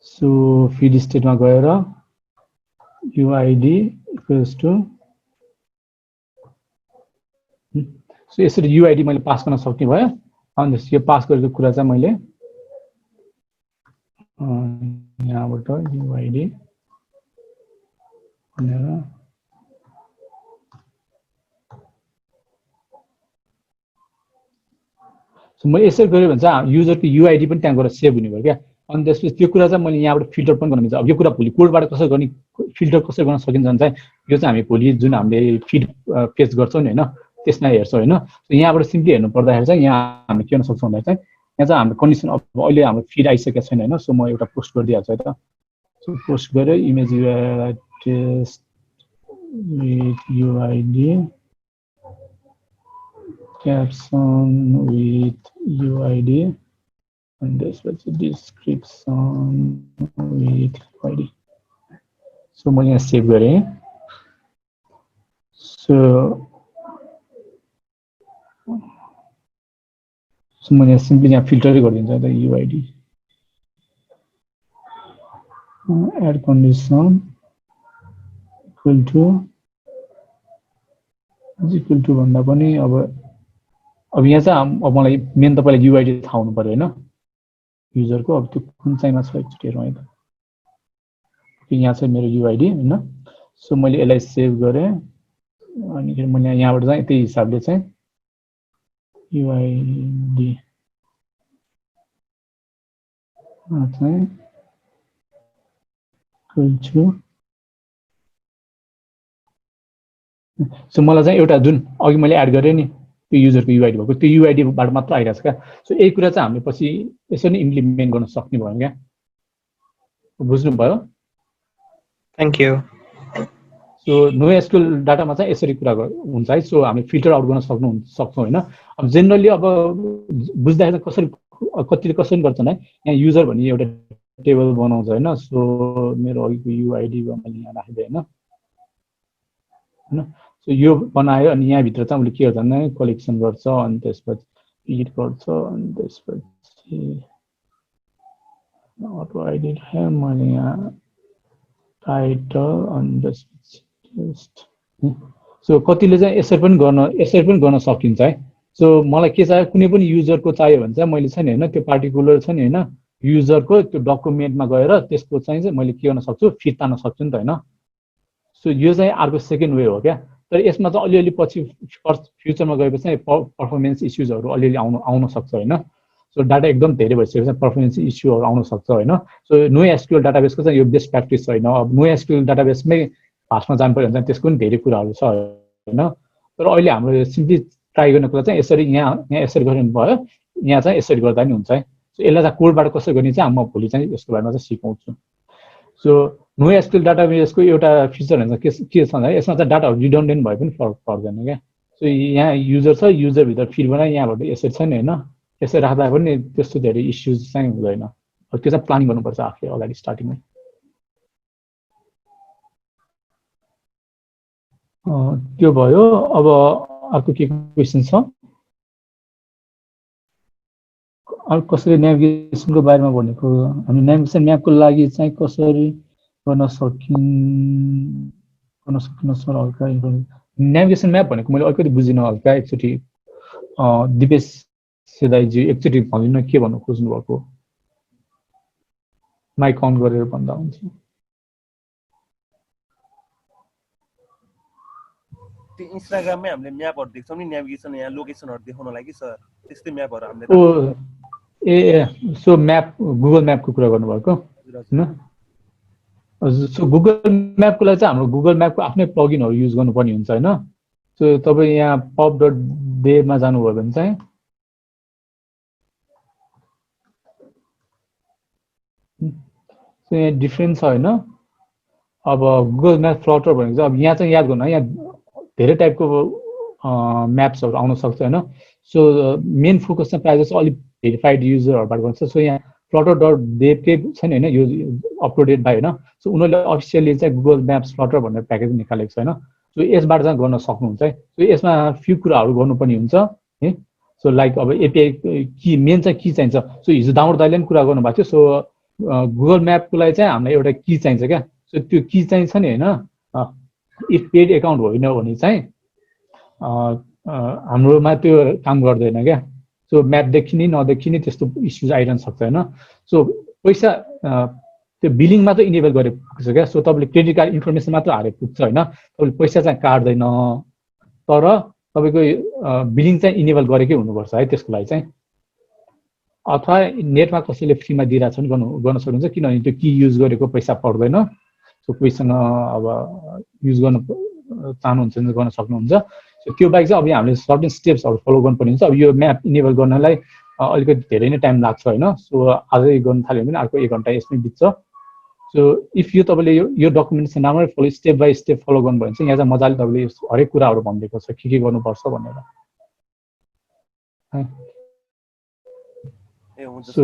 सो फिड स्टेटमा गएर युआइडी इक्वल्स टु सो यसरी युआइडी मैले पास गर्न सक्ने भयो अनि यो पास गरेको कुरा चाहिँ मैले यहाँबाट युआइडी भनेर सो मैले यसरी गरे भने चाहिँ युजरको युआइडी पनि त्यहाँ गएर सेभ हुने भयो क्या अनि त्यसपछि त्यो कुरा चाहिँ मैले यहाँबाट फिल्टर पनि गर्न मिल्छ अब यो कुरा भोलि कोडबाट कसरी गर्ने फिल्टर कसरी गर्न सकिन्छ भने चाहिँ यो चाहिँ हामी भोलि जुन हामीले फिड पेज गर्छौं नि हैन त्यसमा हेर्छौं हैन यहाँबाट सिम्पली हेर्नु पर्दाखेरि चाहिँ यहाँ हामी के गर्न सक्छौं भन्दा चाहिँ यहाँ चाहिँ हाम्रो कन्डिसन अब अहिले हाम्रो फिड आइसकेको छैन हैन सो म एउटा पोस्ट गरिदिहाल्छु है त सो पोस्ट गरे image test with UID caption with UID and this was the description with UID so मैले यहाँ सेभ गरे so मैले सिम्पली यहाँ फिल्टरै गरिदिन्छु त UID add condition equal to भन्दा पनि अब यहाँ चाहिँ अब मलाई मेन तपाईलाई युआइडी थाहा हुनु पर्यो हैन युजरको अब त्यो कुन चाहिँमा छ एकचोटी हेरौँ है त यहाँ चाहिँ मेरो युआइडी हैन सो मैले यसलाई सेभ गरे अनि मैले यहाँबाट चाहिँ त्यही हिसाबले चाहिँ युआइडी चाहिँ equal to सो मलाई चाहिँ एउटा जुन अघि मैले एड गरे नि त्यो युजरको युआइडी भएको त्यो युआइडी बाट मात्र आइराछ क्या सो यही कुरा चाहिँ हामीले पछि यसरी इम्प्लिमेन्ट गर्न सक्ने भयो क्या बुझ्नु भयो thank you so no SQL डाटामा चाहिँ यसरी कुरा हुन्छ है सो हामी फिल्टर आउट गर्न सक्छौं हैन अब जेनरली अब बुझ्दाखेरि कसरी कतिले कसरी गर्छन् है यहाँ युजर भन्ने एउटा टेबल बनाउँछ हैन सो मेरो अघिको युआइडी मैले यहाँ राखिदिए हैन सो यो बनायो अनि यहाँ भित्र चाहिँ उले के गर्छ भने कलेक्सन गर्छ अनि त्यसपछि एडिट गर्छ अनि त्यसपछि अटो एडिट है मैले यहाँ टाइटल अनि त्यसपछि सो कतिले चाहिँ यसरी पनि गर्न सकिन्छ है सो मलाई के चाहियो कुनै पनि युजरको चाहियो भने चाहिँ मैले छ नि हैन त्यो पार्टिकुलर छ नि हैन युजरको त्यो डकुमेन्टमा गएर त्यसको चाहिँ मैले के गर्न सक्छु फिट तान्न सक्छु नि त हैन सो यो चाहिँ अर्को सेकेन्ड वे हो क्या तर यसमा चाहिँ अलिअलि पछि फ्युचरमा गएपछि पर्फर्मेन्स इस्युजहरु अलिअलि आउन सक्छ हैन सो डाटा एकदम धेरै भइसकेपछि पर्फर्मेन्स इस्युहरु आउन सक्छ हैन सो नो एसक्यूएल डाटाबेसको चाहिँ यो बेस्ट प्र्याक्टिस छैन अब नो एसक्यूएल डाटाबेसमै फास्टमा जानु पर्यो भने त्यसको पनि धेरै कुराहरु छ हैन तर अहिले हाम्रो सिम्पली ट्राई गर्ने कुरा चाहिँ यसरी यहाँ यसरी गर्नु भयो यहाँ चाहिँ यसरी गर्दा नि हुन्छ है सो यसलाई चाहिँ कोडबाट कसरी गर्ने चाहिँ म भोलि चाहिँ यसको बारेमा चाहिँ सिकाउँछु सो नो एसक्यूएल डाटाबेसको एउटा फिचर हुन्छ के छ भन्दा यसमा चाहिँ डाटाहरु रिडन्डेन्ट भए पनि फरक पर्दैन क्या सो यहाँ युजर छ युजर भित्र फिल्ड बनाए यहाँबाट यसरी छ नि हैन यसरी राख्दा पनि त्यस्तो धेरै इस्युज चाहिँ हुँदैन त्यो चाहिँ प्लानिङ गर्नुपर्छ आफै अगाडि स्टार्टिङमै त्यो भयो। अब अर्को के क्वेसन छ? अरू कसरी नेभिगेसनको बारेमा भनेको, हामी नेभिगेसन म्यापको लागि चाहिँ कसरी गर्न सकिन सर हल्का नेभिगेसन म्याप भनेको मैले अलिकति बुझिनँ हल्का एकचोटि दिपेश सेदाईजी एकचोटि भनिदिनु के भन्नु खोज्नु भएको? माइक अन गरेर भन्दा हुन्छ। त्यो इन्स्टाग्राममै हामीले म्यापहरु देख्छौँ नि नेभिगेसन यहाँ लोकेसनहरु देखाउनलाई कि सर त्यस्तै म्यापहरु हामीले सो म्याप गुगल म्यापको कुरा गर्नुभएको हैन? सो गुगल म्यापको लागि चाहिँ हाम्रो गुगल म्यापको आफ्नै प्लगइनहरु युज गर्नुपर्ने हुन्छ हैन? सो तपाईं यहाँ pub.dev मा जानुभयो भने चाहिँ यहाँ डिफरेन्स छ हैन? अब गुगल म्याप फ्लटर भनेको चाहिँ अब यहाँ चाहिँ याद गर्नु है, यहाँ धेरै टाइपको म्याप्सहरु आउन सक्छ हैन? सो मेन फोकस चाहिँ प्रायः जस्तो अलि भेरिफाइड युजरहरुबाट गर्छ। सो यहाँ flutter.dev के छ नि हैन, यो अपलोडेड बाइ हैन? सो उनीहरुले अफिसियली चाहिँ गुगल म्याप्स फ्लटर भनेर प्याकेज निकालेको छ हैन? सो यसबाट चाहिँ गर्न सक्नुहुन्छ है। सो यसमा फ्यु कुराहरु गर्नुपर्ने हुन्छ है। सो लाइक अब एपीआई की मेन चाहिँ की चाहिन्छ। सो हिजो दाउड दाइले पनि कुरा गर्नु भएको थियो। सो गुगल म्यापको लागि चाहिँ हामीलाई एउटा की चाहिन्छ क्या। सो त्यो की चाहिन्छ नि हैन? इफ पेड एकाउन्ट होइन भने चाहिँ हाम्रोमा त्यो काम गर्दैन क्या। सो म्याप देखिने नदेखिने त्यस्तो इस्युज आइरहन सक्छ हैन? सो पैसा त्यो बिलिङ मात्र इनेबल गरे पुग्छ क्या। सो तपाईले क्रेडिट कार्ड इन्फर्मेसन मात्र हाले पुग्छ हैन? तपाईले पैसा चाहिँ काट्दैन, तर तपाईको बिलिङ चाहिँ इनेबल गरेकै हुनुपर्छ है त्यसको लागि चाहिँ। अथवा नेटमा कसैले फ्रीमा दिइराछ भने गर्न सक्नुहुन्छ, किनभने त्यो की युज गरेको पैसा पर्दैन। सो कोहीसँग अब युज गर्न चाहनुहुन्छ भने गर्न सक्नुहुन्छ। सो त्यो बाहेक चाहिँ अब हामीले सर्टेन स्टेप्सहरु फलो गर्नुपर्ने हुन्छ। अब यो म्याप इनेबल गर्नलाई अलिकति धेरै नै टाइम लाग्छ हैन? सो आजै गर्न थाल्यो भने अर्को 1 घण्टा यसमै बित्छ। सो इफ यो तपाईले यो डकुमेन्टेसन राम्ररी follow step by step follow गर्नुभयो भने चाहिँ यहाँ चाहिँ मजाले तपाईले हरेक कुराहरु भनिदिएको छ के गर्नुपर्छ भनेर। सो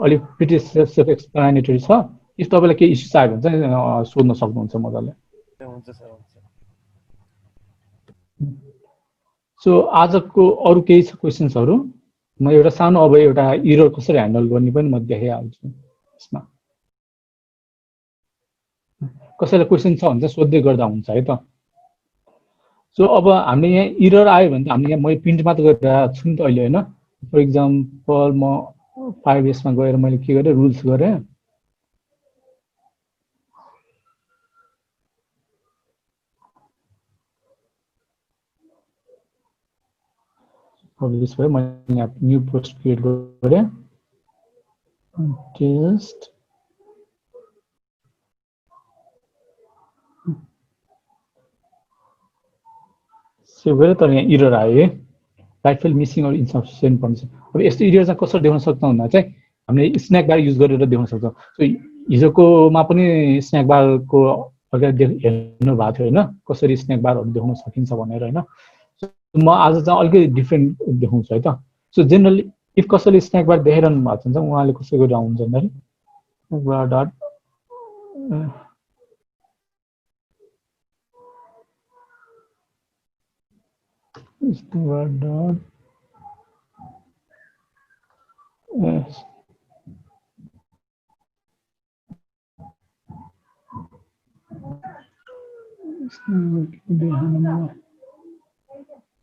अलि प्रिटी सेल्फ एक्सप्लेनेटरी छ। इफ तपाईलाई केही इश्यू आयो भने चाहिँ सोध्न सक्नुहुन्छ मजाले। हुन्छ सर हुन्छ। सो आजको अरु केही छ क्वेशन्सहरु? म एउटा सानो अब एउटा एरर कसरी ह्यान्डल गर्ने पनि म देखाइहाल्छु यसमा। कसैलाई क्वेशन छ भने चाहिँ सोध्दै गर्दा हुन्छ है त। सो अब हामीले यहाँ एरर आयो भने त हामीले यहाँ मैले प्रिन्ट मात्र गरिरहेको छु नि त अहिले हैन? फर एक्जाम्पल म 5s मा गएर मैले के गरे रुल्स गरे। पब्लिश भयो, मैले यहाँ न्यू पोस्ट क्रिएट गरे। टेस्ट सेभ गरे, तर यहाँ एरर आयो है, राइट फिल्ड मिसिङ अर इन्सफिसिएन्ट भन्छ। अब यस्तो एरर चाहिँ कसरी देखाउन सक्छौं भन्दा चाहिँ हामीले स्न्याक बार युज गरेर देखाउन सक्छौं। सो हिजोकोमा पनि स्न्याक बारको अगाडि हेर्नु भएको थियो हैन? कसरी स्न्याक बारहरु देखाउन सकिन्छ भनेर हैन? म आज चाहिँ अलिकति डिफरेन्ट देखाउँछु है त। सो जनरली इफ कसैले स्न्याक बार देखाइरहनु भएको छ उहाँले कसरी गरेर आउँछ भन्दाखेरि snack bar dot snack bar dot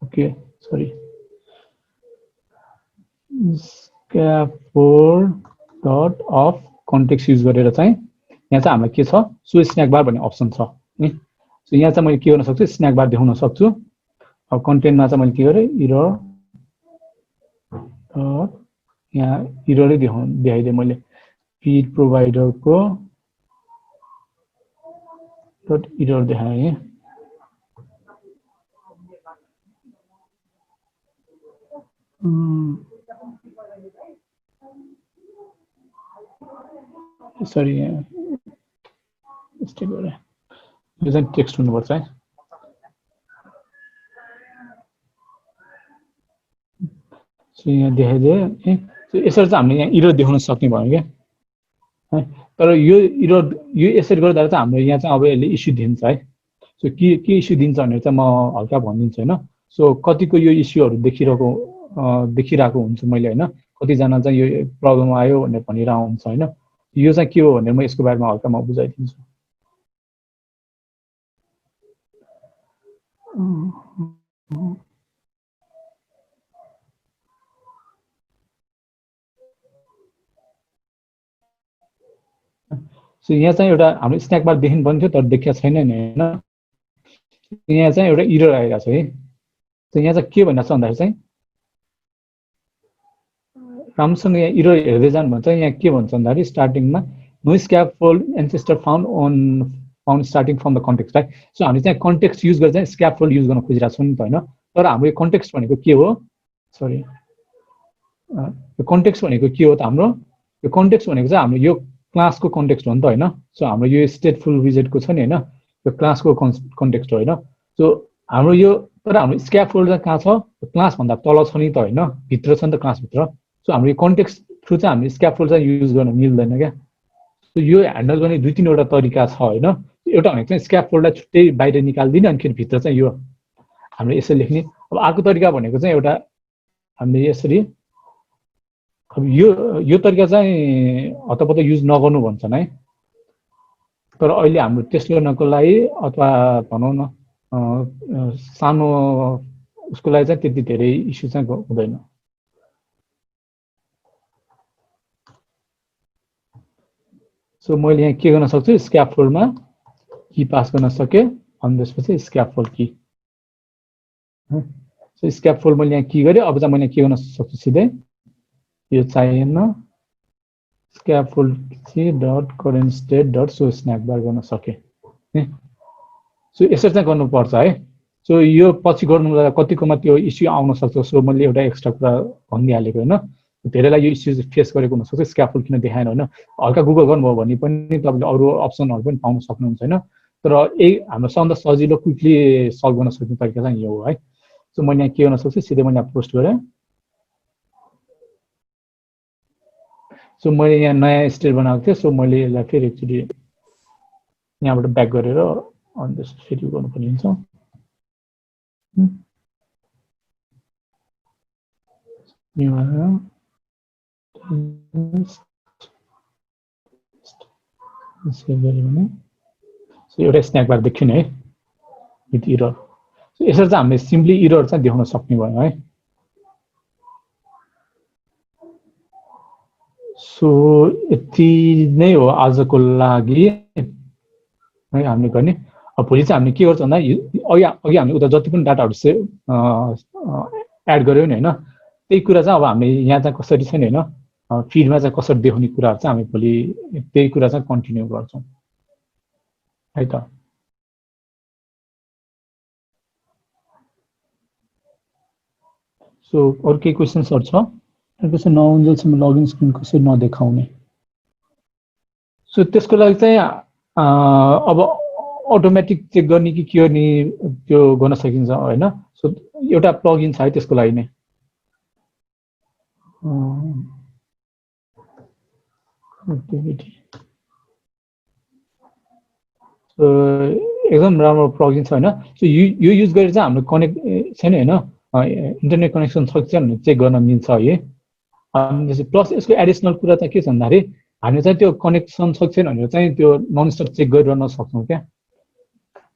Okay, sorry. Scaffold dot of context use गरेर चाहिँ यहाँ चाहिँ हामीलाई के छ सो स्न्याक बार भन्ने अप्सन छ नि। सो यहाँ चाहिँ मैले के गर्न सक्छु स्न्याक बार देखाउन सक्छु। अब कन्टेन्टमा चाहिँ मैले के गरे एरर यहाँ एररै देखाइदिएँ मैले फीड प्रोवाइडरको डट एरर देखाएँ। सरी यस्तै गरे, यो चाहिँ टेक्स्ट हुनुपर्छ है। सो यहाँ देखाइदिए है। सो यसरी चाहिँ हामीले यहाँ एरर देखाउन सक्ने भयो क्या है। तर यो एरर यो यसरी गर्दा चाहिँ हाम्रो यहाँ चाहिँ अब यसले इस्यु दिन्छ है। सो के इस्यु दिन्छ भनेर चाहिँ म हल्का भनिदिन्छु होइन सो कतिको यो इस्युहरू देखिरहेको हुन्छु मैले होइन कतिजना चाहिँ यो प्रब्लम आयो भनेर भनिरहेको हुन्छ होइन यो चाहिँ के हो भनेर म यसको बारेमा हल्का म बुझाइदिन्छु सो यहाँ चाहिँ एउटा हाम्रो स्न्याक बार देखिनु पनि थियो तर देखिया छैन नि होइन यहाँ चाहिँ एउटा इरर आइरहेको छ है सो यहाँ चाहिँ के भनिरहेको छ भन्दाखेरि चाहिँ राम्रोसँग यहाँ इरर हेर्दै जानु भन्छ यहाँ के भन्छ भन्दाखेरि स्टार्टिङमा no scaffold ancestor found starting from the context right so हामीले चाहिँ कन्टेक्स्ट युज गरेर चाहिँ स्क्याफोल्ड युज गर्न खोजिरहेको छौँ नि त होइन तर हाम्रो यो कन्टेक्स्ट भनेको के हो सरी यो कन्टेक्स्ट भनेको के हो त हाम्रो यो कन्टेक्स्ट भनेको चाहिँ हाम्रो यो क्लासको कन्टेक्स्ट हो नि त होइन सो हाम्रो यो स्टेटफुल विजेटको छ नि होइन यो क्लासको कन्टेक्स्ट हो होइन सो हाम्रो यो तर हाम्रो स्क्याफोल्ड चाहिँ कहाँ छ क्लासभन्दा तल छ नि त होइन भित्र छ नि त क्लासभित्र सो हाम्रो यो कन्टेक्स्ट थ्रु चाहिँ हामीले स्क्याफोल्ड चाहिँ युज गर्न मिल्दैन क्या सो यो ह्यान्डल गर्ने 2-3वटा तरिका छ होइन एउटा भनेको चाहिँ स्क्याफोल्डलाई छुट्टै बाहिर निकालिदिने अनि फेरि भित्र चाहिँ यो हामीले यसरी लेख्ने अब अर्को तरिका भनेको चाहिँ एउटा हामीले यसरी अब यो तरिका चाहिँ हतपत युज नगर्नु भन्छन् है तर अहिले हाम्रो टेस्ट गर्नको लागि अथवा भनौँ न सानो उसको लागि चाहिँ त्यति धेरै इस्यु चाहिँ हुँदैन सो मैले यहाँ के गर्न सक्छु स्क्याफोल्डमा की पास गर्न सकेँ अनि त्यसपछि स्क्याफोल्ड की सो स्क्याफोल्ड मैले यहाँ की गरेँ अब चाहिँ मैले के गर्न सक्छु सिधै यो चाहिएन scaffold key dot current state dot so snack bar गर्न सकेँ सो यसरी चाहिँ गर्नुपर्छ है सो यो पछि गर्नुलाई कतिकोमा त्यो इस्यु आउन सक्छ सो मैले एउटा एक्स्ट्रा कुरा भनिदिइहालेको होइन धेरैलाई यो इस्यु फेस गरेको हुनसक्छ स्क्याफोल्ड किन देखाएन होइन हल्का गुगल गर्नुभयो भने पनि तपाईँले अरू अप्सनहरू पनि पाउन सक्नुहुन्छ होइन तर यही हाम्रो सबभन्दा सजिलो क्विकली सल्भ गर्न सक्ने तरिका चाहिँ यो हो है सो मैले यहाँ के गर्न सक्छु सिधै मैले पोस्ट गरेँ सो मैले यहाँ नयाँ स्टेट बनाएको थिएँ सो मैले यसलाई फेरि एक्चुली यहाँबाट ब्याक गरेर अनि त्यस फेरि गर्नुपर्ने हुन्छ सो एउटा स्न्याक बार देखियो नि है विथ इरर सो यसरी चाहिँ हामीले सिम्पली इरर चाहिँ देखाउन सक्ने भयो है सो यति नै हो आजको लागि है हामीले गर्ने अब भोलि चाहिँ हामीले के गर्छ भन्दा अघि हामीले उता जति पनि डाटाहरू एड गर्यो नि होइन त्यही कुरा चाहिँ अब हामीले यहाँ चाहिँ कसरी छ नि होइन फिडमा चाहिँ कसरी देखाउने कुराहरू चाहिँ हामी भोलि त्यही कुरा चाहिँ कन्टिन्यू गर्छौँ है त सो अरू केही क्वेसन्सहरू छ त्यसो नहुन्जेलसम्म लगइन स्क्रिन कसरी नदेखाउने सो त्यसको लागि चाहिँ अब अटोमेटिक चेक गर्ने कि के गर्ने त्यो गर्न सकिन्छ होइन सो एउटा प्लगइन छ है त्यसको लागि नै एकदम राम्रो प्लगइन छ होइन सो यो युज गरेर चाहिँ हाम्रो कनेक्ट छैन होइन इन्टरनेट कनेक्सन सक्छ भनेर चेक गर्न मिल्छ है अनि प्लस यसको एडिसनल कुरा चाहिँ के छ भन्दाखेरि हामीले चाहिँ त्यो कनेक्सन सक्छ भनेर चाहिँ त्यो नन स्टप चेक गरिरहन सक्छौँ क्या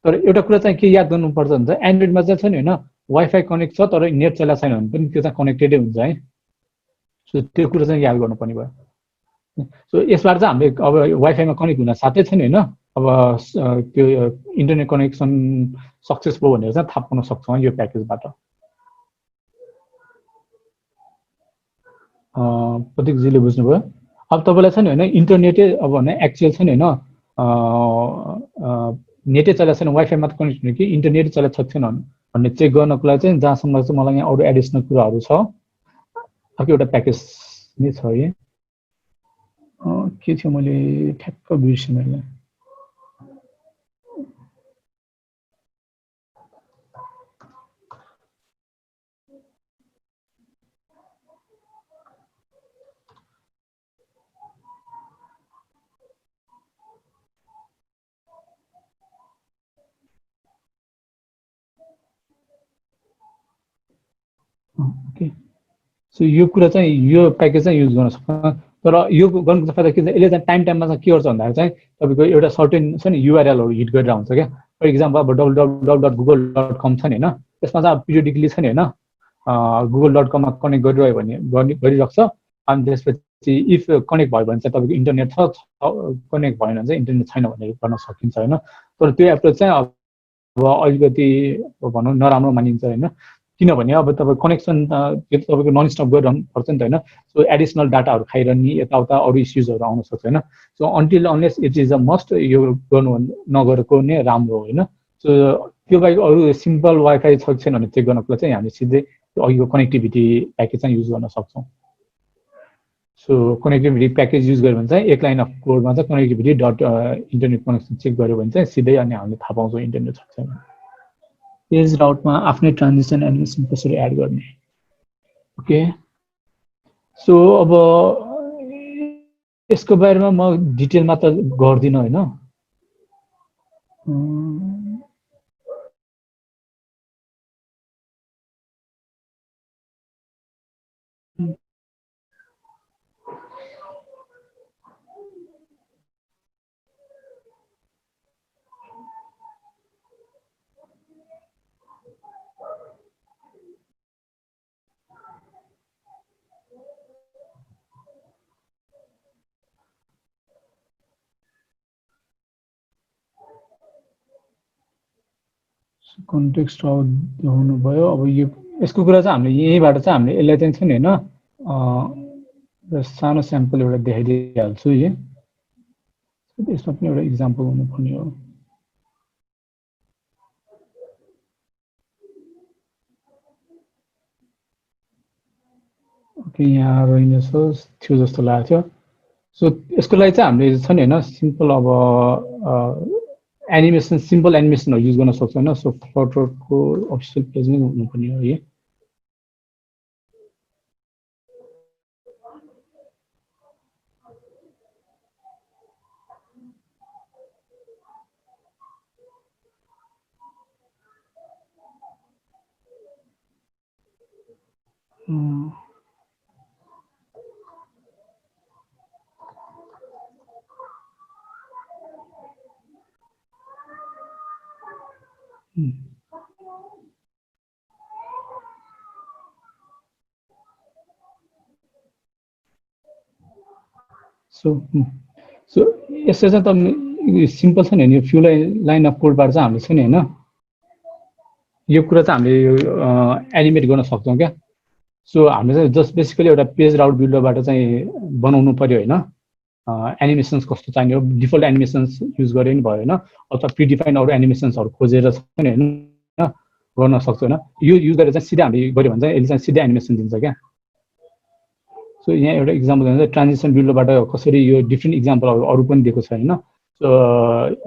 तर एउटा कुरा चाहिँ के याद गर्नुपर्छ भने एन्ड्रोइडमा चाहिँ छ नि होइन वाइफाई कनेक्ट छ तर नेट चलाएको छैन भने पनि त्यो चाहिँ कनेक्टेडै हुन्छ है सो त्यो कुरा चाहिँ याद गर्नुपर्ने भयो सो यसबाट चाहिँ हामीले अब वाइफाईमा कनेक्ट हुन साथै छ नि होइन अब त्यो इन्टरनेट कनेक्सन सक्सेस भयो भनेर चाहिँ थाहा पाउन सक्छौँ यो प्याकेजबाट प्रतीकजीले बुझ्नुभयो अब तपाईँलाई छ नि होइन इन्टरनेटै अब भने एक्चुअल छ नि होइन नेटै चलाएको छैन वाइफाई मात्र कनेक्ट हुने कि इन्टरनेटै चलाएको छैन भन्ने चेक गर्नको लागि चाहिँ जहाँसम्म चाहिँ मलाई यहाँ अरू एडिसनल कुराहरू छ अर्को एउटा प्याकेज नै छ है के थियो मैले ठ्याक्क बिर्सेँ मैले ओके सो यो कुरा चाहिँ यो प्याकेज चाहिँ युज गर्न सक्छ तर यो गर्नुको फाइदा के छ यसले चाहिँ टाइममा चाहिँ के गर्छ भन्दाखेरि चाहिँ तपाईँको एउटा सर्टेन छ नि युआरएलहरू हिट गरेर हुन्छ क्या फर इक्जाम्पल अब www.google.com छ नि होइन त्यसमा चाहिँ अब पिरियडिकली छ नि होइन google.com मा कनेक्ट गरिरह्यो भने गरिरहेको छ अनि त्यसपछि इफ कनेक्ट भयो भने चाहिँ तपाईँको इन्टरनेट छ कनेक्ट भएन भने चाहिँ इन्टरनेट छैन भनेर गर्न सकिन्छ होइन तर त्यो एप्रोच चाहिँ अब अलिकति भनौँ नराम्रो मानिन्छ होइन किनभने अब तपाईँ कनेक्सन तपाईँको नन स्टप गरिरहनु पर्छ नि त होइन सो एडिसनल डाटाहरू खाइरहने यताउता अरू इस्युजहरू आउन सक्छ होइन so until unless it is a must यो गर्नु नगरेको नै राम्रो होइन सो त्यो बाहेक अरू सिम्पल वाइफाई छ कि छैन भने चेक गर्नको चाहिँ हामी सिधै अघिको कनेक्टिभिटी प्याकेज चाहिँ युज गर्न सक्छौँ सो कनेक्टिभिटी प्याकेज युज गर्यो भने चाहिँ एक लाइन अफ कोडमा चाहिँ connectivity dot internet connection check गर्यो भने चाहिँ सिधै अनि हामीले थाहा पाउँछौँ इन्टरनेट छ छैन पेज राउटमा आफ्नै ट्रान्जिसन एनिमेसन कसरी एड गर्ने ओके सो अब यसको बारेमा म डिटेलमा त गर्दिनँ होइन कन्टेक्स्ट हुनुभयो अब यो यसको कुरा चाहिँ हामीले यहीँबाट चाहिँ हामीले यसलाई चाहिँ छ नि होइन सानो स्याम्पल एउटा देखाइदिइहाल्छु है यसमा पनि एउटा इक्जाम्पल हुनुपर्ने हो ओके यहाँ रहेछ थियो जस्तो लागेको थियो सो यसको लागि चाहिँ हामीले छ नि होइन सिम्पल अब एनिमेसन सिम्पल एनिमेसनहरू युज गर्न सक्छ होइन सो फ्लटरको अफिसियल पेजमै हुनुपर्ने हो है सो यसो चाहिँ त सिम्पल छ नि यो फ्यु लाइन अफ कोडबाट चाहिँ हामीले छ नि होइन यो कुरा चाहिँ हामीले एनिमेट गर्न सक्छौँ क्या सो हामीले चाहिँ जस्ट बेसिकली एउटा पेज राउट बिल्डरबाट चाहिँ बनाउनु पर्यो होइन एनिमेसन्स कस्तो चाहिने हो डिफल्ट एनिमेसन्स युज गरे पनि भयो होइन अथवा प्रिडिफाइन अरू एनिमेसन्सहरू खोजेर छ नि होइन गर्न सक्छ होइन यो युज गरेर चाहिँ सिधै हामीले गऱ्यो भने चाहिँ यसले चाहिँ सिधै एनिमेसन दिन्छ क्या सो यहाँ एउटा इक्जाम्पल हुन्छ ट्रान्जिसन बिल्डरबाट कसरी यो डिफ्रेन्ट इक्जाम्पलहरू अरू पनि दिएको छ होइन सो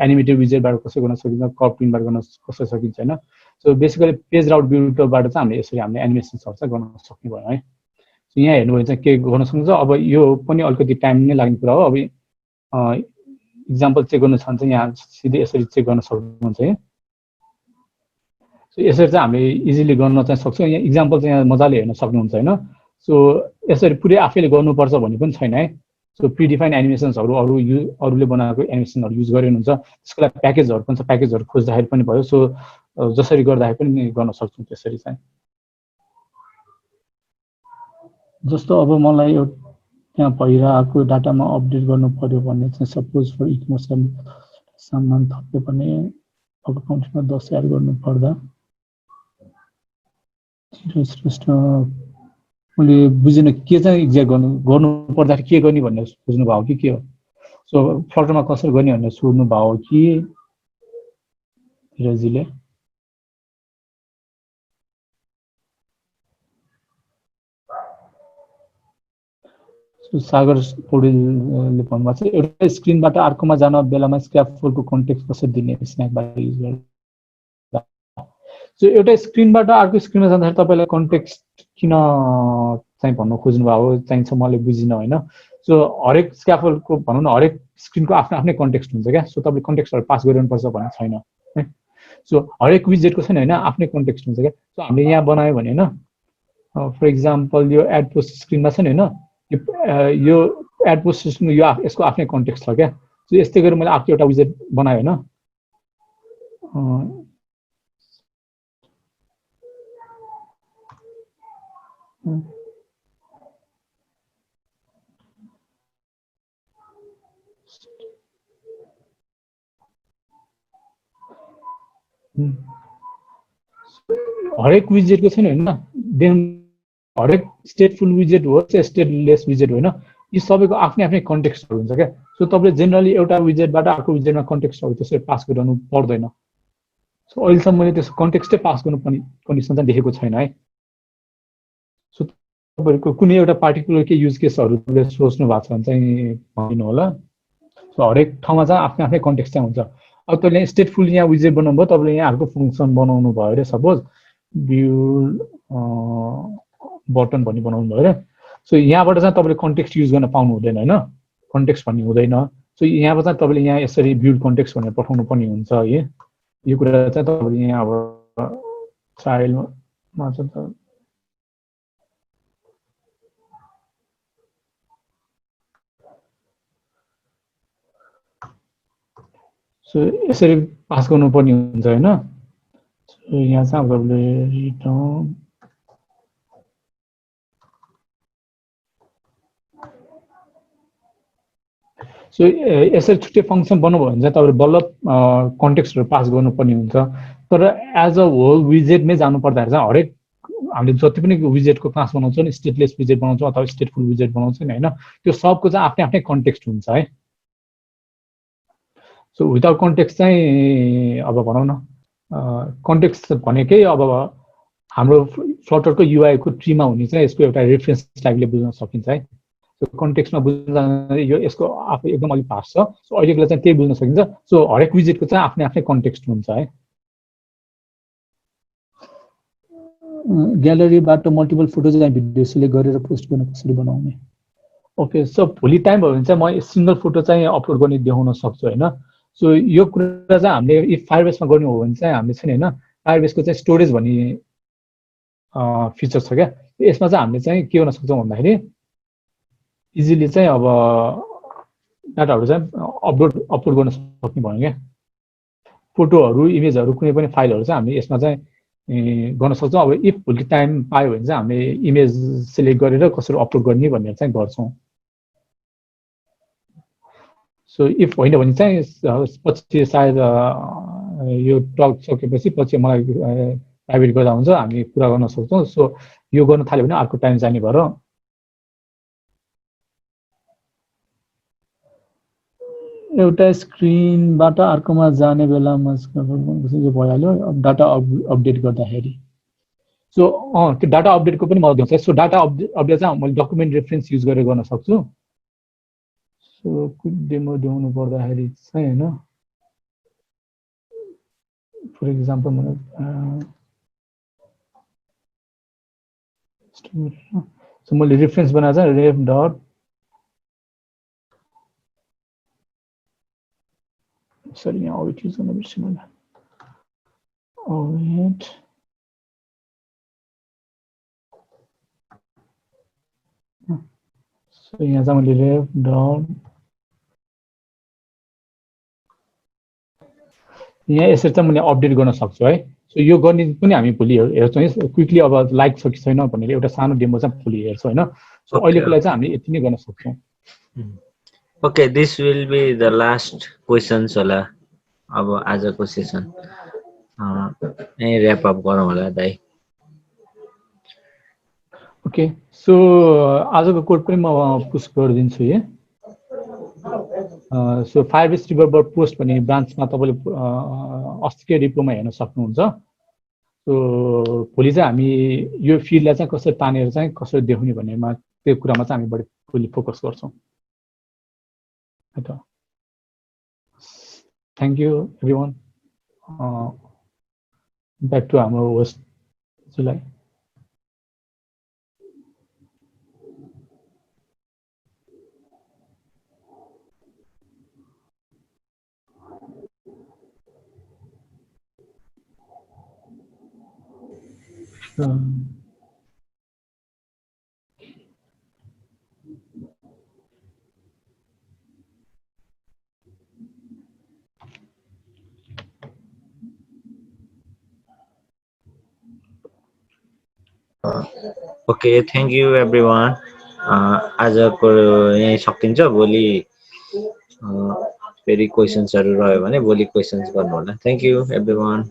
एनिमेटेड विजेटबाट कसरी गर्न सकिन्छ कर्भ प्रिन्टबाट गर्न कसरी सकिन्छ होइन सो बेसिकली पेज राउट बिल्डरबाट चाहिँ हामीले यसरी हामीले एनिमेसन्सहरू चाहिँ गर्न सक्ने भयो है सो यहाँ हेर्नुभयो भने चाहिँ के गर्न सक्नुहुन्छ अब यो पनि अलिकति टाइम नै लाग्ने कुरा हो अब इक्जाम्पल चेक गर्नु छ भने चाहिँ यहाँ सिधै यसरी चेक गर्न सक्नुहुन्छ है सो यसरी चाहिँ हामीले इजिली गर्न चाहिँ सक्छौँ यहाँ इक्जाम्पल चाहिँ यहाँ मजाले हेर्न सक्नुहुन्छ होइन सो यसरी पुरै आफैले गर्नुपर्छ भन्ने पनि छैन है सो प्रिडिफाइन एनिमेसन्सहरू अरूले बनाएको एनिमेसनहरू युज गरिनुहुन्छ त्यसको लागि प्याकेजहरू पनि छ प्याकेजहरू खोज्दाखेरि पनि भयो सो जसरी गर्दाखेरि पनि गर्न सक्छौँ त्यसरी चाहिँ जस्तो अब मलाई त्यहाँ भइरहेको डाटामा अपडेट गर्नु पर्यो भने चाहिँ सपोज फर इकमर्स सामान थप्यो भने अब काउन्टमा 10 एड गर्नु पर्दा मैले बुझिनँ के चाहिँ एक्ज्याक्ट गर्नु पर्दाखेरि के गर्ने भनेर बुझ्नु भयो कि के हो सो फ्लटरमा कसरी गर्ने भनेर सोध्नु भयो कि रजीले सागर पौडेलले भन्नुभएको छ एउटा स्क्रिनबाट अर्कोमा जान बेलामा स्क्याफोल्डको कन्टेक्स्ट कसरी दिने स्न्याकबाट युज गर्दा सो एउटा स्क्रिनबाट अर्को स्क्रिनमा जाँदाखेरि तपाईँलाई कन्टेक्स्ट किन चाहिँ भन्नु खोज्नु भएको चाहिन्छ मैले बुझिनँ होइन सो हरेक स्क्याफोल्डको भनौँ न हरेक स्क्रिनको आफ्नो आफ्नै कन्टेक्स्ट हुन्छ क्या सो तपाईँले कन्टेक्स्टहरू पास गरिरहनुपर्छ भन्ने छैन है सो हरेक विजेटको छ नि होइन आफ्नै कन्टेक्स्ट हुन्छ क्या सो हामीले यहाँ बनायो भने होइन फर इक्जाम्पल यो एड पोस्ट स्क्रिनमा छ नि होइन यो एड पोस्ट स्क्रिन यो यसको आफ्नै कन्टेक्स्ट छ क्या सो यस्तै गरेर मैले आफ्नो एउटा विजेट बनाएँ होइन हरेक विजेटको छैन होइन देन हरेक स्टेटफुल विजेट होस् या स्टेटलेस विजेट होइन यी सबैको आफ्नै आफ्नै कन्टेक्स्टहरू हुन्छ क्या सो तपाईँले जेनरली एउटा विजेटबाट अर्को विजेटमा कन्टेक्स्टहरू त्यसरी पास गरिरहनु पर्दैन सो अहिलेसम्म मैले त्यस्तो कन्टेक्स्टै पास गर्नुपर्ने कन्डिसन चाहिँ देखेको छैन है सो तपाईँहरूको कुनै एउटा पार्टिकुलर के युज केसहरू सोच्नु भएको छ भने चाहिँ भनिदिनु होला सो हरेक ठाउँमा चाहिँ आफ्नै आफ्नै कन्टेक्स्ट चाहिँ हुन्छ अब तपाईँले स्टेटफुल यहाँ विजेट बनाउनु भयो तपाईँले यहाँ अर्को फङ्सन बनाउनु भयो अरे सपोज बिल्ड बटन भन्ने बनाउनु भयो अरे सो यहाँबाट चाहिँ तपाईँले कन्टेक्स्ट युज गर्न पाउनु हुँदैन होइन कन्टेक्स्ट भन्ने हुँदैन सो यहाँबाट चाहिँ तपाईँले यहाँ यसरी बिल्ड कन्टेक्स्ट भनेर पठाउनु पर्ने हुन्छ है यो कुरा चाहिँ तपाईँले यहाँ अब चाइल्डमा चाहिँ सो यसरी पास गर्नुपर्ने हुन्छ होइन सो यहाँ चाहिँ अब तपाईँले रिटर्न सो यसरी छुट्टै फङ्सन बनाउनु भयो भने चाहिँ तपाईँले बल्ल कन्टेक्स्टहरू पास गर्नुपर्ने हुन्छ तर एज अ होल विजेटमै जानु पर्दाखेरि चाहिँ हरेक हामीले जति पनि विजेटको क्लास बनाउँछौँ नि स्टेटलेस विजेट बनाउँछौँ अथवा स्टेटफुल विजेट बनाउँछौँ नि होइन त्यो सबको चाहिँ आफ्नै आफ्नै कन्टेक्स्ट हुन्छ है सो विदाउट कन्टेक्स्ट चाहिँ अब भनौँ न कन्टेक्स्ट भनेकै अब हाम्रो फ्लटरको युआईको ट्रीमा हुने चाहिँ यसको एउटा रेफरेन्स टाइपले बुझ्न सकिन्छ है सो कन्टेक्स्टमा बुझ्न यो यसको आफू एकदम अलिक भाष छ सो अहिलेको चाहिँ त्यही बुझ्न सकिन्छ सो हरेक विजेटको चाहिँ आफ्नै आफ्नै कन्टेक्स्ट हुन्छ है ग्यालरीबाट मल्टिपल फोटो चाहिँ भिडियो सिलेक्ट गरेर पोस्ट गर्न कसरी बनाउने ओके सो भोलि टाइम भयो भने चाहिँ म सिङ्गल फोटो चाहिँ अपलोड गर्ने देखाउन सक्छु होइन सो यो कुरा चाहिँ हामीले इफ फायरबेसमा गर्ने हो भने चाहिँ हामीले चाहिँ होइन फायरबेसको चाहिँ स्टोरेज भन्ने फिचर छ क्या यसमा चाहिँ हामीले चाहिँ के गर्न सक्छौँ भन्दाखेरि इजिली चाहिँ अब डाटाहरू चाहिँ अपलोड गर्न सक्ने भयो क्या फोटोहरू इमेजहरू कुनै पनि फाइलहरू चाहिँ हामीले यसमा चाहिँ गर्न सक्छौँ अब इफ भोलि टाइम पायो भने चाहिँ हामीले इमेज सिलेक्ट गरेर कसरी अपलोड गर्ने भनेर चाहिँ गर्छौँ सो इफ होइन भने चाहिँ पछि सायद यो टक सकेपछि पछि मलाई प्राइभेट गर्दा हुन्छ हामी कुरा गर्न सक्छौँ सो यो गर्न थाल्यो भने अर्को टाइम जाने भएर एउटा स्क्रिनबाट अर्कोमा जाने बेलामा भइहाल्यो डाटा अपडेट गर्दाखेरि सो त्यो डाटा अपडेटको पनि मद्दत हुन्छ सो डाटा अपडेट चाहिँ मैले डकुमेन्ट रेफरेन्स युज गरेर गर्न सक्छु सो क्विक डेमो देउनु पर्दाखेरि चाहिँ होइन फर इक्जाम्पल सो मैले रेफरेन्स बनाएर चाहिँ रेफ डट सरी यहाँ अवेट युज गर्न बिर्सेँ मैले अवेट सो यहाँ चाहिँ मैले रेफ डट यहाँ यसरी चाहिँ मैले अपडेट गर्न सक्छु है सो यो गर्ने पनि हामी भोलि हेर्छौँ है क्विकली अब लाइक छ कि छैन भनेर एउटा सानो डेमो चाहिँ भोलि हेर्छौँ होइन सो अहिलेको लागि चाहिँ हामीले यति नै गर्न सक्छौँ okay this will be the last questions होला अब आजको सेसन यही ऱ्याप अप गरौँ होला दाइ ओके सो आजको कोड पनि म पुस्ट गरिदिन्छु है सो फायरबेस रिभरबाट पोस्ट भन्ने ब्रान्चमा तपाईँले अस्तिकै रिपोमा हेर्न सक्नुहुन्छ सो भोलि चाहिँ हामी यो फिल्डलाई चाहिँ कसरी तानेर चाहिँ कसरी देखाउने भन्नेमा त्यो कुरामा चाहिँ हामी बढी भोलि फोकस गर्छौँ है त thank you everyone back to हाम्रो होस्टलाई ओके थ्याङ्क यू एभ्रिवान आजको यहीँ सकिन्छ भोलि फेरि क्वेसन्सहरू रह्यो भने भोलि क्वेसन्स गर्नु होला थ्याङ्क यू एभ्रिवान